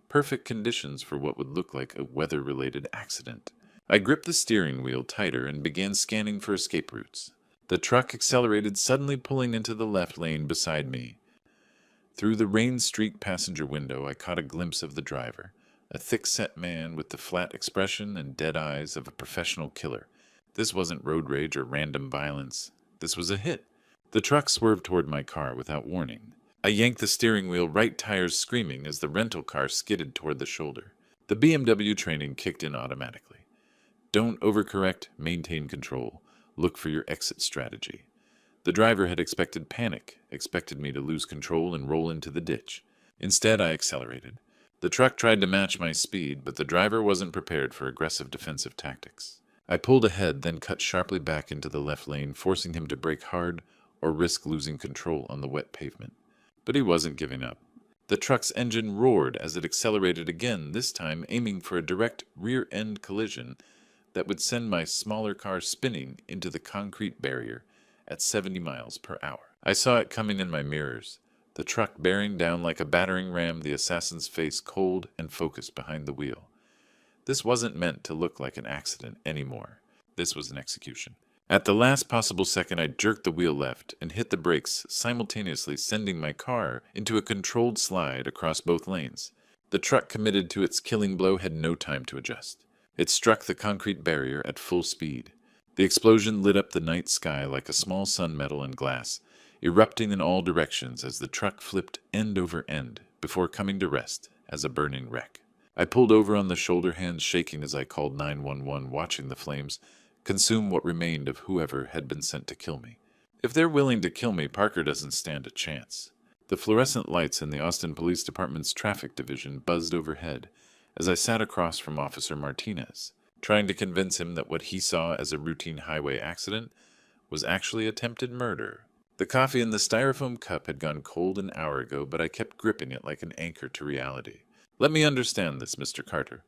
Perfect conditions for what would look like a weather-related accident. I gripped the steering wheel tighter and began scanning for escape routes. The truck accelerated, suddenly pulling into the left lane beside me. Through the rain-streaked passenger window, I caught a glimpse of the driver, a thick-set man with the flat expression and dead eyes of a professional killer. This wasn't road rage or random violence. This was a hit. The truck swerved toward my car without warning. I yanked the steering wheel, right tires screaming as the rental car skidded toward the shoulder. The BMW training kicked in automatically. Don't overcorrect, maintain control. Look for your exit strategy. The driver had expected panic, expected me to lose control and roll into the ditch. Instead, I accelerated. The truck tried to match my speed, but the driver wasn't prepared for aggressive defensive tactics. I pulled ahead, then cut sharply back into the left lane, forcing him to brake hard or risk losing control on the wet pavement. But he wasn't giving up. The truck's engine roared as it accelerated again, this time aiming for a direct rear-end collision that would send my smaller car spinning into the concrete barrier at 70 miles per hour. I saw it coming in my mirrors, the truck bearing down like a battering ram, the assassin's face cold and focused behind the wheel. This wasn't meant to look like an accident anymore. This was an execution. At the last possible second, I jerked the wheel left and hit the brakes, simultaneously sending my car into a controlled slide across both lanes. The truck committed to its killing blow had no time to adjust. It struck the concrete barrier at full speed. The explosion lit up the night sky like a small sun metal and glass, erupting in all directions as the truck flipped end over end before coming to rest as a burning wreck. I pulled over on the shoulder, hands shaking as I called 911, watching the flames consume what remained of whoever had been sent to kill me. If they're willing to kill me, Parker doesn't stand a chance. The fluorescent lights in the Austin Police Department's traffic division buzzed overhead as I sat across from Officer Martinez, trying to convince him that what he saw as a routine highway accident was actually attempted murder. The coffee in the styrofoam cup had gone cold an hour ago, but I kept gripping it like an anchor to reality. "Let me understand this, Mr. Carter,"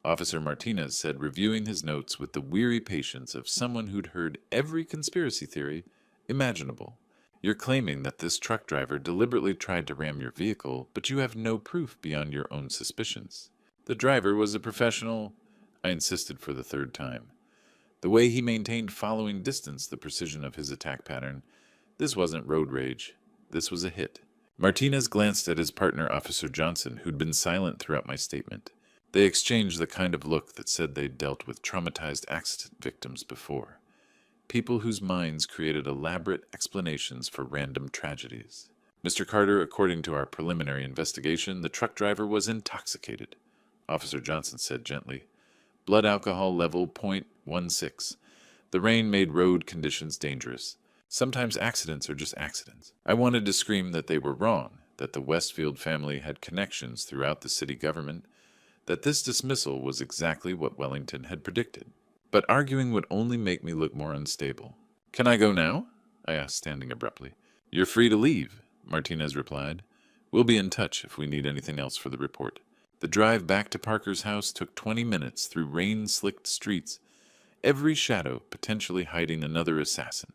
Officer Martinez said, reviewing his notes with the weary patience of someone who'd heard every conspiracy theory imaginable. "You're claiming that this truck driver deliberately tried to ram your vehicle, but you have no proof beyond your own suspicions." "The driver was a professional," I insisted for the third time. The way he maintained following distance, the precision of his attack pattern. This wasn't road rage. This was a hit. Martinez glanced at his partner, Officer Johnson, who'd been silent throughout my statement. They exchanged the kind of look that said they'd dealt with traumatized accident victims before. People whose minds created elaborate explanations for random tragedies. Mr. Carter, according to our preliminary investigation, the truck driver was intoxicated. Officer Johnson said gently. Blood alcohol level .16. The rain made road conditions dangerous. Sometimes accidents are just accidents. I wanted to scream that they were wrong, that the Westfield family had connections throughout the city government, that this dismissal was exactly what Wellington had predicted. But arguing would only make me look more unstable. Can I go now? I asked, standing abruptly. You're free to leave, Martinez replied. We'll be in touch if we need anything else for the report. The drive back to Parker's house took 20 minutes through rain-slicked streets, every shadow potentially hiding another assassin,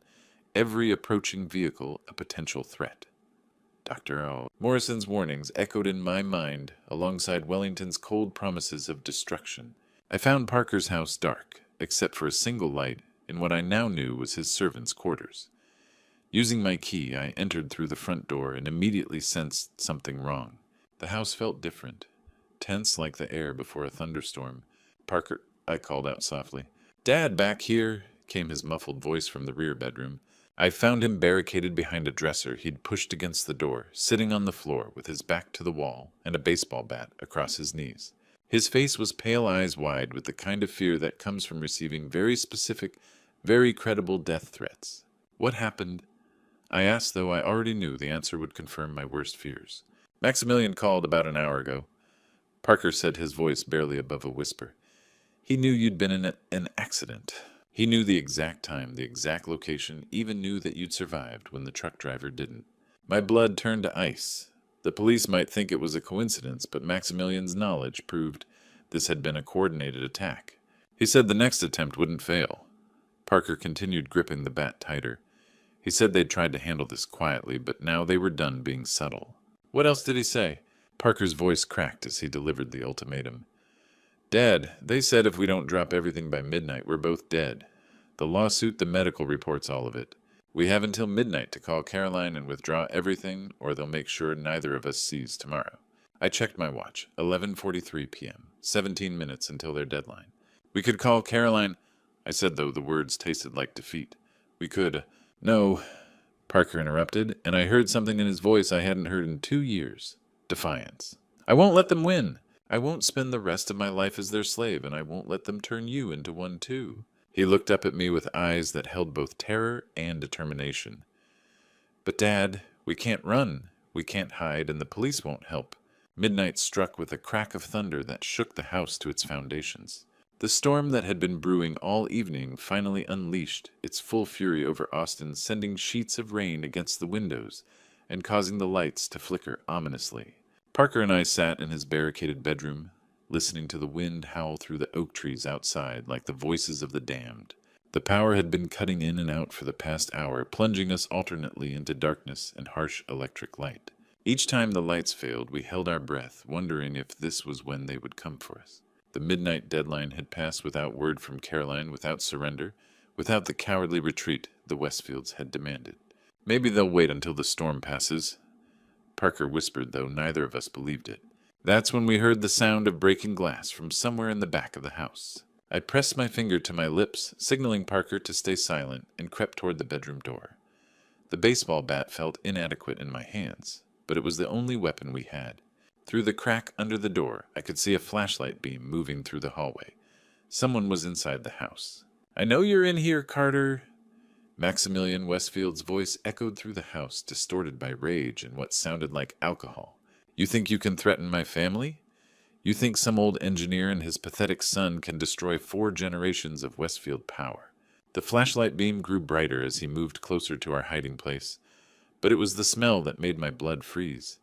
every approaching vehicle a potential threat. Dr. O. Morrison's warnings echoed in my mind alongside Wellington's cold promises of destruction. I found Parker's house dark, except for a single light in what I now knew was his servants' quarters. Using my key, I entered through the front door and immediately sensed something wrong. The house felt different, tense like the air before a thunderstorm. Parker, I called out softly. Dad, back here, came his muffled voice from the rear bedroom. I found him barricaded behind a dresser he'd pushed against the door, sitting on the floor with his back to the wall and a baseball bat across his knees. His face was pale eyes wide with the kind of fear that comes from receiving very specific, very credible death threats. What happened? I asked, though I already knew the answer would confirm my worst fears. Maximilian called about an hour ago. Parker said, his voice barely above a whisper. He knew you'd been in an accident. He knew the exact time, the exact location, even knew that you'd survived when the truck driver didn't. My blood turned to ice. The police might think it was a coincidence, but Maximilian's knowledge proved this had been a coordinated attack. He said the next attempt wouldn't fail. Parker continued gripping the bat tighter. He said they'd tried to handle this quietly, but now they were done being subtle. What else did he say? Parker's voice cracked as he delivered the ultimatum. Dad, they said if we don't drop everything by midnight, we're both dead. The lawsuit, the medical reports, all of it. We have until midnight to call Caroline and withdraw everything, or they'll make sure neither of us sees tomorrow. I checked my watch. 11:43 p.m. 17 minutes until their deadline. We could call Caroline, I said, though the words tasted like defeat. We could. No, Parker interrupted, and I heard something in his voice I hadn't heard in 2 years. Defiance. I won't let them win. I won't spend the rest of my life as their slave, and I won't let them turn you into one too. He looked up at me with eyes that held both terror and determination. But, Dad, we can't run. We can't hide, and the police won't help. Midnight struck with a crack of thunder that shook the house to its foundations. The storm that had been brewing all evening finally unleashed its full fury over Austin, sending sheets of rain against the windows and causing the lights to flicker ominously. Parker and I sat in his barricaded bedroom, listening to the wind howl through the oak trees outside like the voices of the damned. The power had been cutting in and out for the past hour, plunging us alternately into darkness and harsh electric light. Each time the lights failed, we held our breath, wondering if this was when they would come for us. The midnight deadline had passed without word from Caroline, without surrender, without the cowardly retreat the Westfields had demanded. Maybe they'll wait until the storm passes. Parker whispered, though neither of us believed it. That's when we heard the sound of breaking glass from somewhere in the back of the house. I pressed my finger to my lips, signaling Parker to stay silent, and crept toward the bedroom door. The baseball bat felt inadequate in my hands, but it was the only weapon we had. Through the crack under the door, I could see a flashlight beam moving through the hallway. Someone was inside the house. I know you're in here, Carter. Maximilian Westfield's voice echoed through the house, distorted by rage and what sounded like alcohol. You think you can threaten my family? You think some old engineer and his pathetic son can destroy 4 generations of Westfield power? The flashlight beam grew brighter as he moved closer to our hiding place, but it was the smell that made my blood freeze.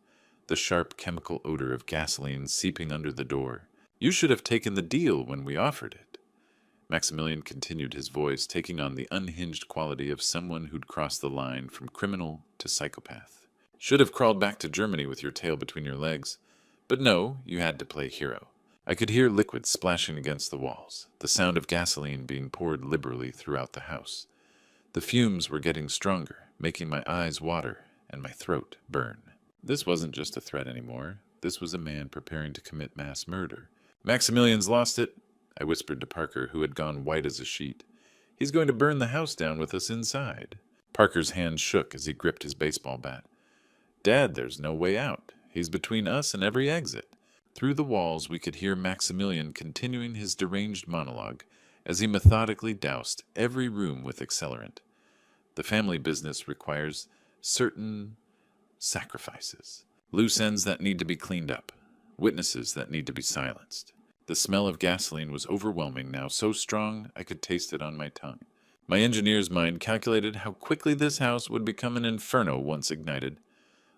The sharp chemical odor of gasoline seeping under the door. You should have taken the deal when we offered it. Maximilian continued, his voice taking on the unhinged quality of someone who'd crossed the line from criminal to psychopath. Should have crawled back to Germany with your tail between your legs. But no, you had to play hero. I could hear liquid splashing against the walls, the sound of gasoline being poured liberally throughout the house. The fumes were getting stronger, making my eyes water and my throat burn. This wasn't just a threat anymore. This was a man preparing to commit mass murder. Maximilian's lost it, I whispered to Parker, who had gone white as a sheet. He's going to burn the house down with us inside. Parker's hand shook as he gripped his baseball bat. Dad, there's no way out. He's between us and every exit. Through the walls, we could hear Maximilian continuing his deranged monologue as he methodically doused every room with accelerant. The family business requires certain sacrifices. Loose ends that need to be cleaned up. Witnesses that need to be silenced. The smell of gasoline was overwhelming now, so strong I could taste it on my tongue. My engineer's mind calculated how quickly this house would become an inferno once ignited.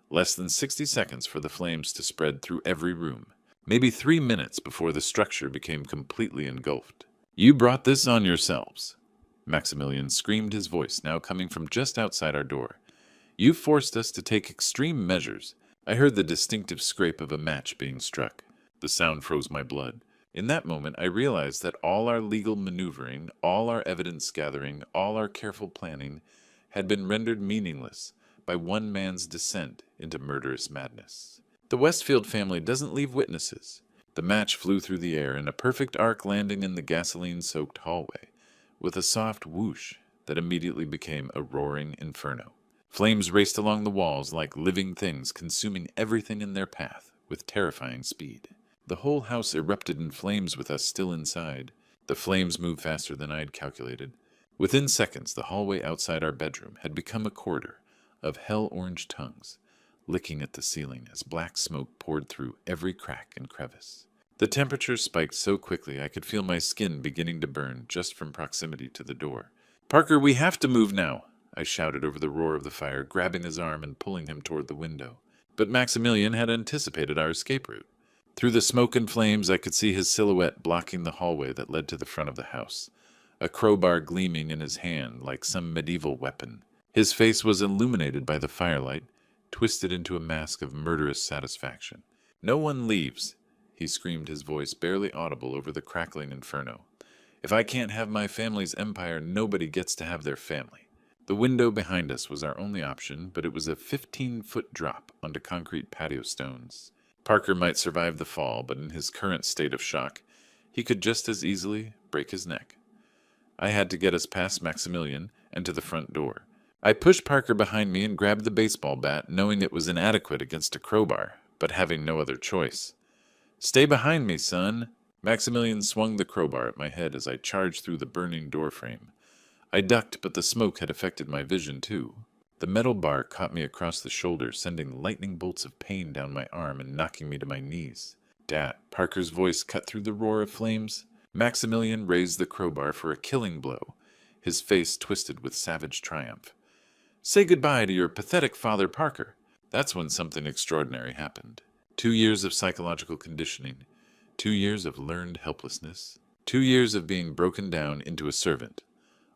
Less than 60 seconds for the flames to spread through every room. Maybe 3 minutes before the structure became completely engulfed. You brought this on yourselves. Maximilian screamed, his voice now coming from just outside our door. You forced us to take extreme measures. I heard the distinctive scrape of a match being struck. The sound froze my blood. In that moment, I realized that all our legal maneuvering, all our evidence gathering, all our careful planning had been rendered meaningless by one man's descent into murderous madness. The Westfield family doesn't leave witnesses. The match flew through the air in a perfect arc, landing in the gasoline-soaked hallway, with a soft whoosh that immediately became a roaring inferno. Flames raced along the walls like living things, consuming everything in their path with terrifying speed. The whole house erupted in flames with us still inside. The flames moved faster than I had calculated. Within seconds, the hallway outside our bedroom had become a corridor of hell-orange tongues, licking at the ceiling as black smoke poured through every crack and crevice. The temperature spiked so quickly I could feel my skin beginning to burn just from proximity to the door. "Parker, we have to move now," I shouted over the roar of the fire, grabbing his arm and pulling him toward the window. But Maximilian had anticipated our escape route. Through the smoke and flames, I could see his silhouette blocking the hallway that led to the front of the house, a crowbar gleaming in his hand like some medieval weapon. His face was illuminated by the firelight, twisted into a mask of murderous satisfaction. "No one leaves," he screamed, his voice barely audible over the crackling inferno. "If I can't have my family's empire, nobody gets to have their family." The window behind us was our only option, but it was a 15-foot drop onto concrete patio stones. Parker might survive the fall, but in his current state of shock, he could just as easily break his neck. I had to get us past Maximilian and to the front door. I pushed Parker behind me and grabbed the baseball bat, knowing it was inadequate against a crowbar, but having no other choice. "Stay behind me, son." Maximilian swung the crowbar at my head as I charged through the burning doorframe. I ducked, but the smoke had affected my vision too. The metal bar caught me across the shoulder, sending lightning bolts of pain down my arm and knocking me to my knees. "Dad," Parker's voice cut through the roar of flames. Maximilian raised the crowbar for a killing blow, his face twisted with savage triumph. "Say goodbye to your pathetic father, Parker." That's when something extraordinary happened. 2 years of psychological conditioning, 2 years of learned helplessness, 2 years of being broken down into a servant.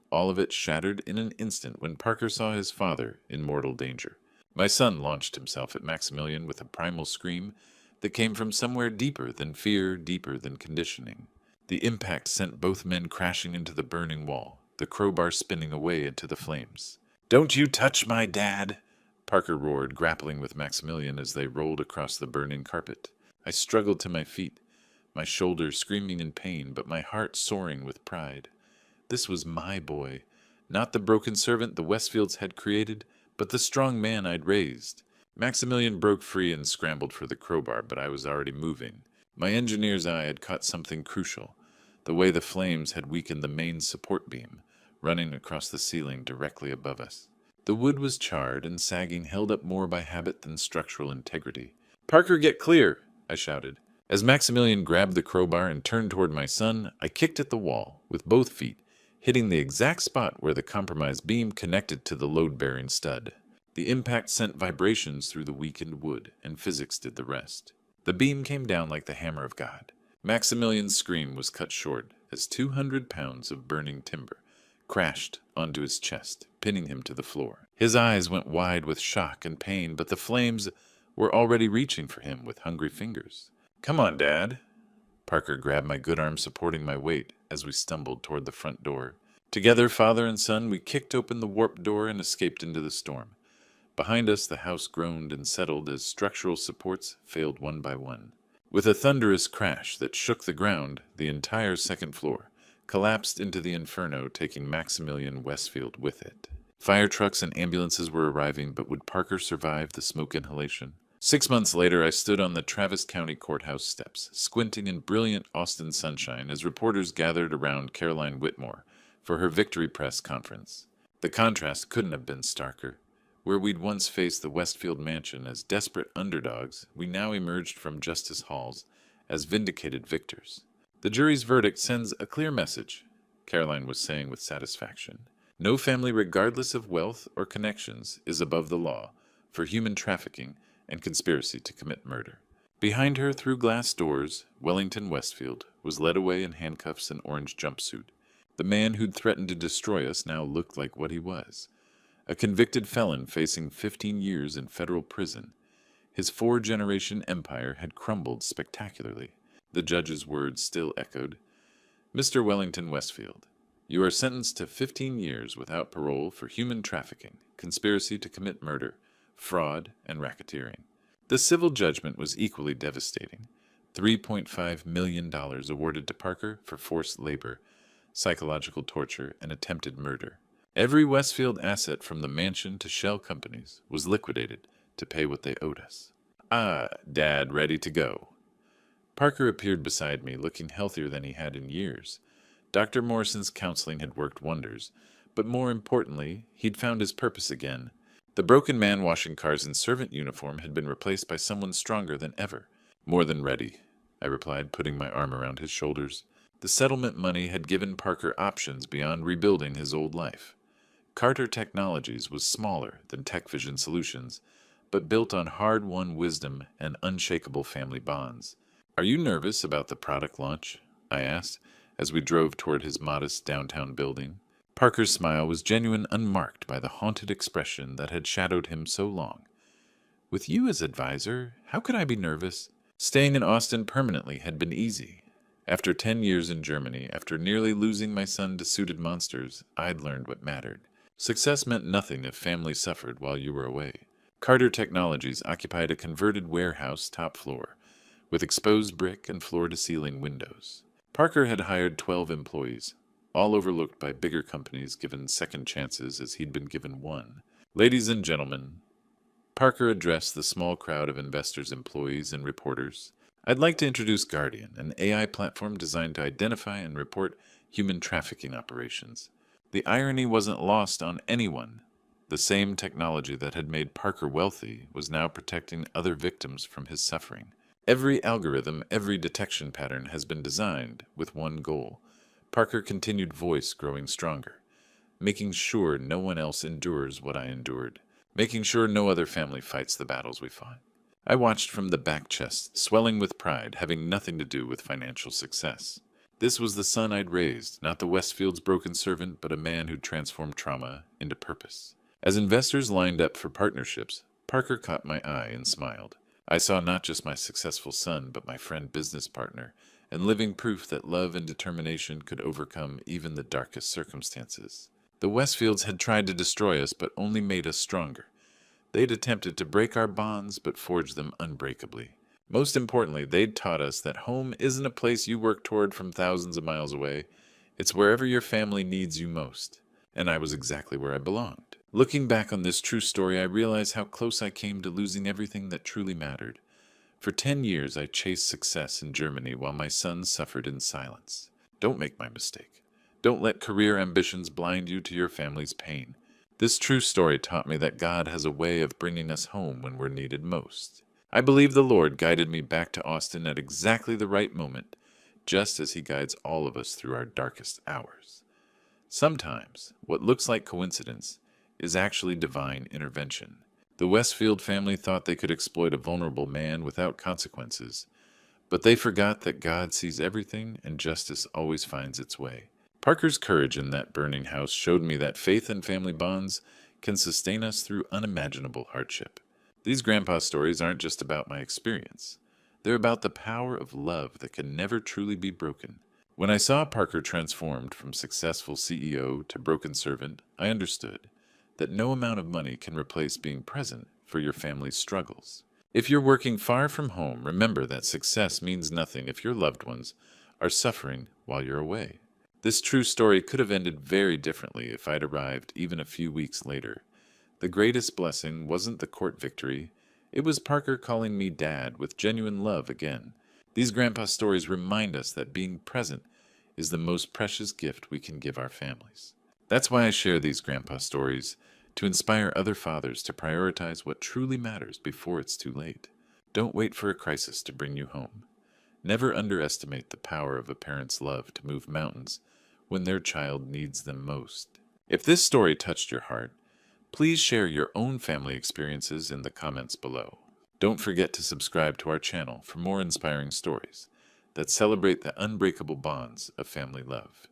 All of it shattered in an instant when Parker saw his father in mortal danger. My son launched himself at Maximilian with a primal scream that came from somewhere deeper than fear, deeper than conditioning. The impact sent both men crashing into the burning wall, the crowbar spinning away into the flames. "Don't you touch my dad!" Parker roared, grappling with Maximilian as they rolled across the burning carpet. I struggled to my feet, my shoulders screaming in pain, but my heart soaring with pride. This was my boy, not the broken servant the Westfields had created, but the strong man I'd raised. Maximilian broke free and scrambled for the crowbar, but I was already moving. My engineer's eye had caught something crucial, the way the flames had weakened the main support beam, running across the ceiling directly above us. The wood was charred and sagging, held up more by habit than structural integrity. "Parker, get clear!" I shouted. As Maximilian grabbed the crowbar and turned toward my son, I kicked at the wall with both feet, hitting the exact spot where the compromised beam connected to the load-bearing stud. The impact sent vibrations through the weakened wood, and physics did the rest. The beam came down like the hammer of God. Maximilian's scream was cut short as 200 pounds of burning timber crashed onto his chest, pinning him to the floor. His eyes went wide with shock and pain, but the flames were already reaching for him with hungry fingers. "Come on, Dad." Parker grabbed my good arm, supporting my weight as we stumbled toward the front door. Together, father and son, we kicked open the warped door and escaped into the storm. Behind us, the house groaned and settled as structural supports failed one by one. With a thunderous crash that shook the ground, the entire second floor collapsed into the inferno, taking Maximilian Westfield with it. Fire trucks and ambulances were arriving, but would Parker survive the smoke inhalation? 6 months later, I stood on the Travis County Courthouse steps, squinting in brilliant Austin sunshine as reporters gathered around Caroline Whitmore for her victory press conference. The contrast couldn't have been starker. Where we'd once faced the Westfield mansion as desperate underdogs, we now emerged from justice halls as vindicated victors. The jury's verdict sends a clear message, Caroline was saying with satisfaction. No family, regardless of wealth or connections, is above the law for human trafficking and conspiracy to commit murder. Behind her, through glass doors, Wellington Westfield was led away in handcuffs and orange jumpsuit. The man who'd threatened to destroy us now looked like what he was, a convicted felon facing 15 years in federal prison. His four-generation empire had crumbled spectacularly. The judge's words still echoed. Mr. Wellington Westfield, you are sentenced to 15 years without parole for human trafficking, conspiracy to commit murder, fraud, and racketeering. The civil judgment was equally devastating. $3.5 million awarded to Parker for forced labor, psychological torture, and attempted murder. Every Westfield asset from the mansion to shell companies was liquidated to pay what they owed us. Ah, Dad, ready to go. Parker appeared beside me, looking healthier than he had in years. Dr. Morrison's counseling had worked wonders, but more importantly, he'd found his purpose again. The broken man washing cars in servant uniform had been replaced by someone stronger than ever. More than ready, I replied, putting my arm around his shoulders. The settlement money had given Parker options beyond rebuilding his old life. Carter Technologies was smaller than TechVision Solutions, but built on hard-won wisdom and unshakable family bonds. Are you nervous about the product launch? I asked, as we drove toward his modest downtown building. Parker's smile was genuine, unmarked by the haunted expression that had shadowed him so long. With you as advisor, how could I be nervous? Staying in Austin permanently had been easy. After 10 years in Germany, after nearly losing my son to suited monsters, I'd learned what mattered. Success meant nothing if family suffered while you were away. Carter Technologies occupied a converted warehouse top floor, with exposed brick and floor-to-ceiling windows. Parker had hired 12 employees, all overlooked by bigger companies given second chances as he'd been given one. Ladies and gentlemen, Parker addressed the small crowd of investors, employees, and reporters. I'd like to introduce Guardian, an AI platform designed to identify and report human trafficking operations. The irony wasn't lost on anyone. The same technology that had made Parker wealthy was now protecting other victims from his suffering. Every algorithm, every detection pattern has been designed with one goal. Parker continued, voice growing stronger. Making sure no one else endures what I endured. Making sure no other family fights the battles we fought. I watched from the back chest, swelling with pride, having nothing to do with financial success. This was the son I'd raised, not the Westfield's broken servant, but a man who'd transformed trauma into purpose. As investors lined up for partnerships, Parker caught my eye and smiled. I saw not just my successful son, but my friend, business partner, and living proof that love and determination could overcome even the darkest circumstances. The Westfields had tried to destroy us, but only made us stronger. They'd attempted to break our bonds, but forged them unbreakably. Most importantly, they'd taught us that home isn't a place you work toward from thousands of miles away. It's wherever your family needs you most. And I was exactly where I belonged. Looking back on this true story, I realize how close I came to losing everything that truly mattered. For 10 years, I chased success in Germany while my son suffered in silence. Don't make my mistake. Don't let career ambitions blind you to your family's pain. This true story taught me that God has a way of bringing us home when we're needed most. I believe the Lord guided me back to Austin at exactly the right moment, just as He guides all of us through our darkest hours. Sometimes, what looks like coincidence is actually divine intervention. The Westfield family thought they could exploit a vulnerable man without consequences, but they forgot that God sees everything and justice always finds its way. Parker's courage in that burning house showed me that faith and family bonds can sustain us through unimaginable hardship. These grandpa stories aren't just about my experience. They're about the power of love that can never truly be broken. When I saw Parker transformed from successful CEO to broken servant, I understood that no amount of money can replace being present for your family's struggles. If you're working far from home, remember that success means nothing if your loved ones are suffering while you're away. This true story could have ended very differently if I'd arrived even a few weeks later. The greatest blessing wasn't the court victory, it was Parker calling me Dad with genuine love again. These grandpa stories remind us that being present is the most precious gift we can give our families. That's why I share these grandpa stories, to inspire other fathers to prioritize what truly matters before it's too late. Don't wait for a crisis to bring you home. Never underestimate the power of a parent's love to move mountains when their child needs them most. If this story touched your heart, please share your own family experiences in the comments below. Don't forget to subscribe to our channel for more inspiring stories that celebrate the unbreakable bonds of family love.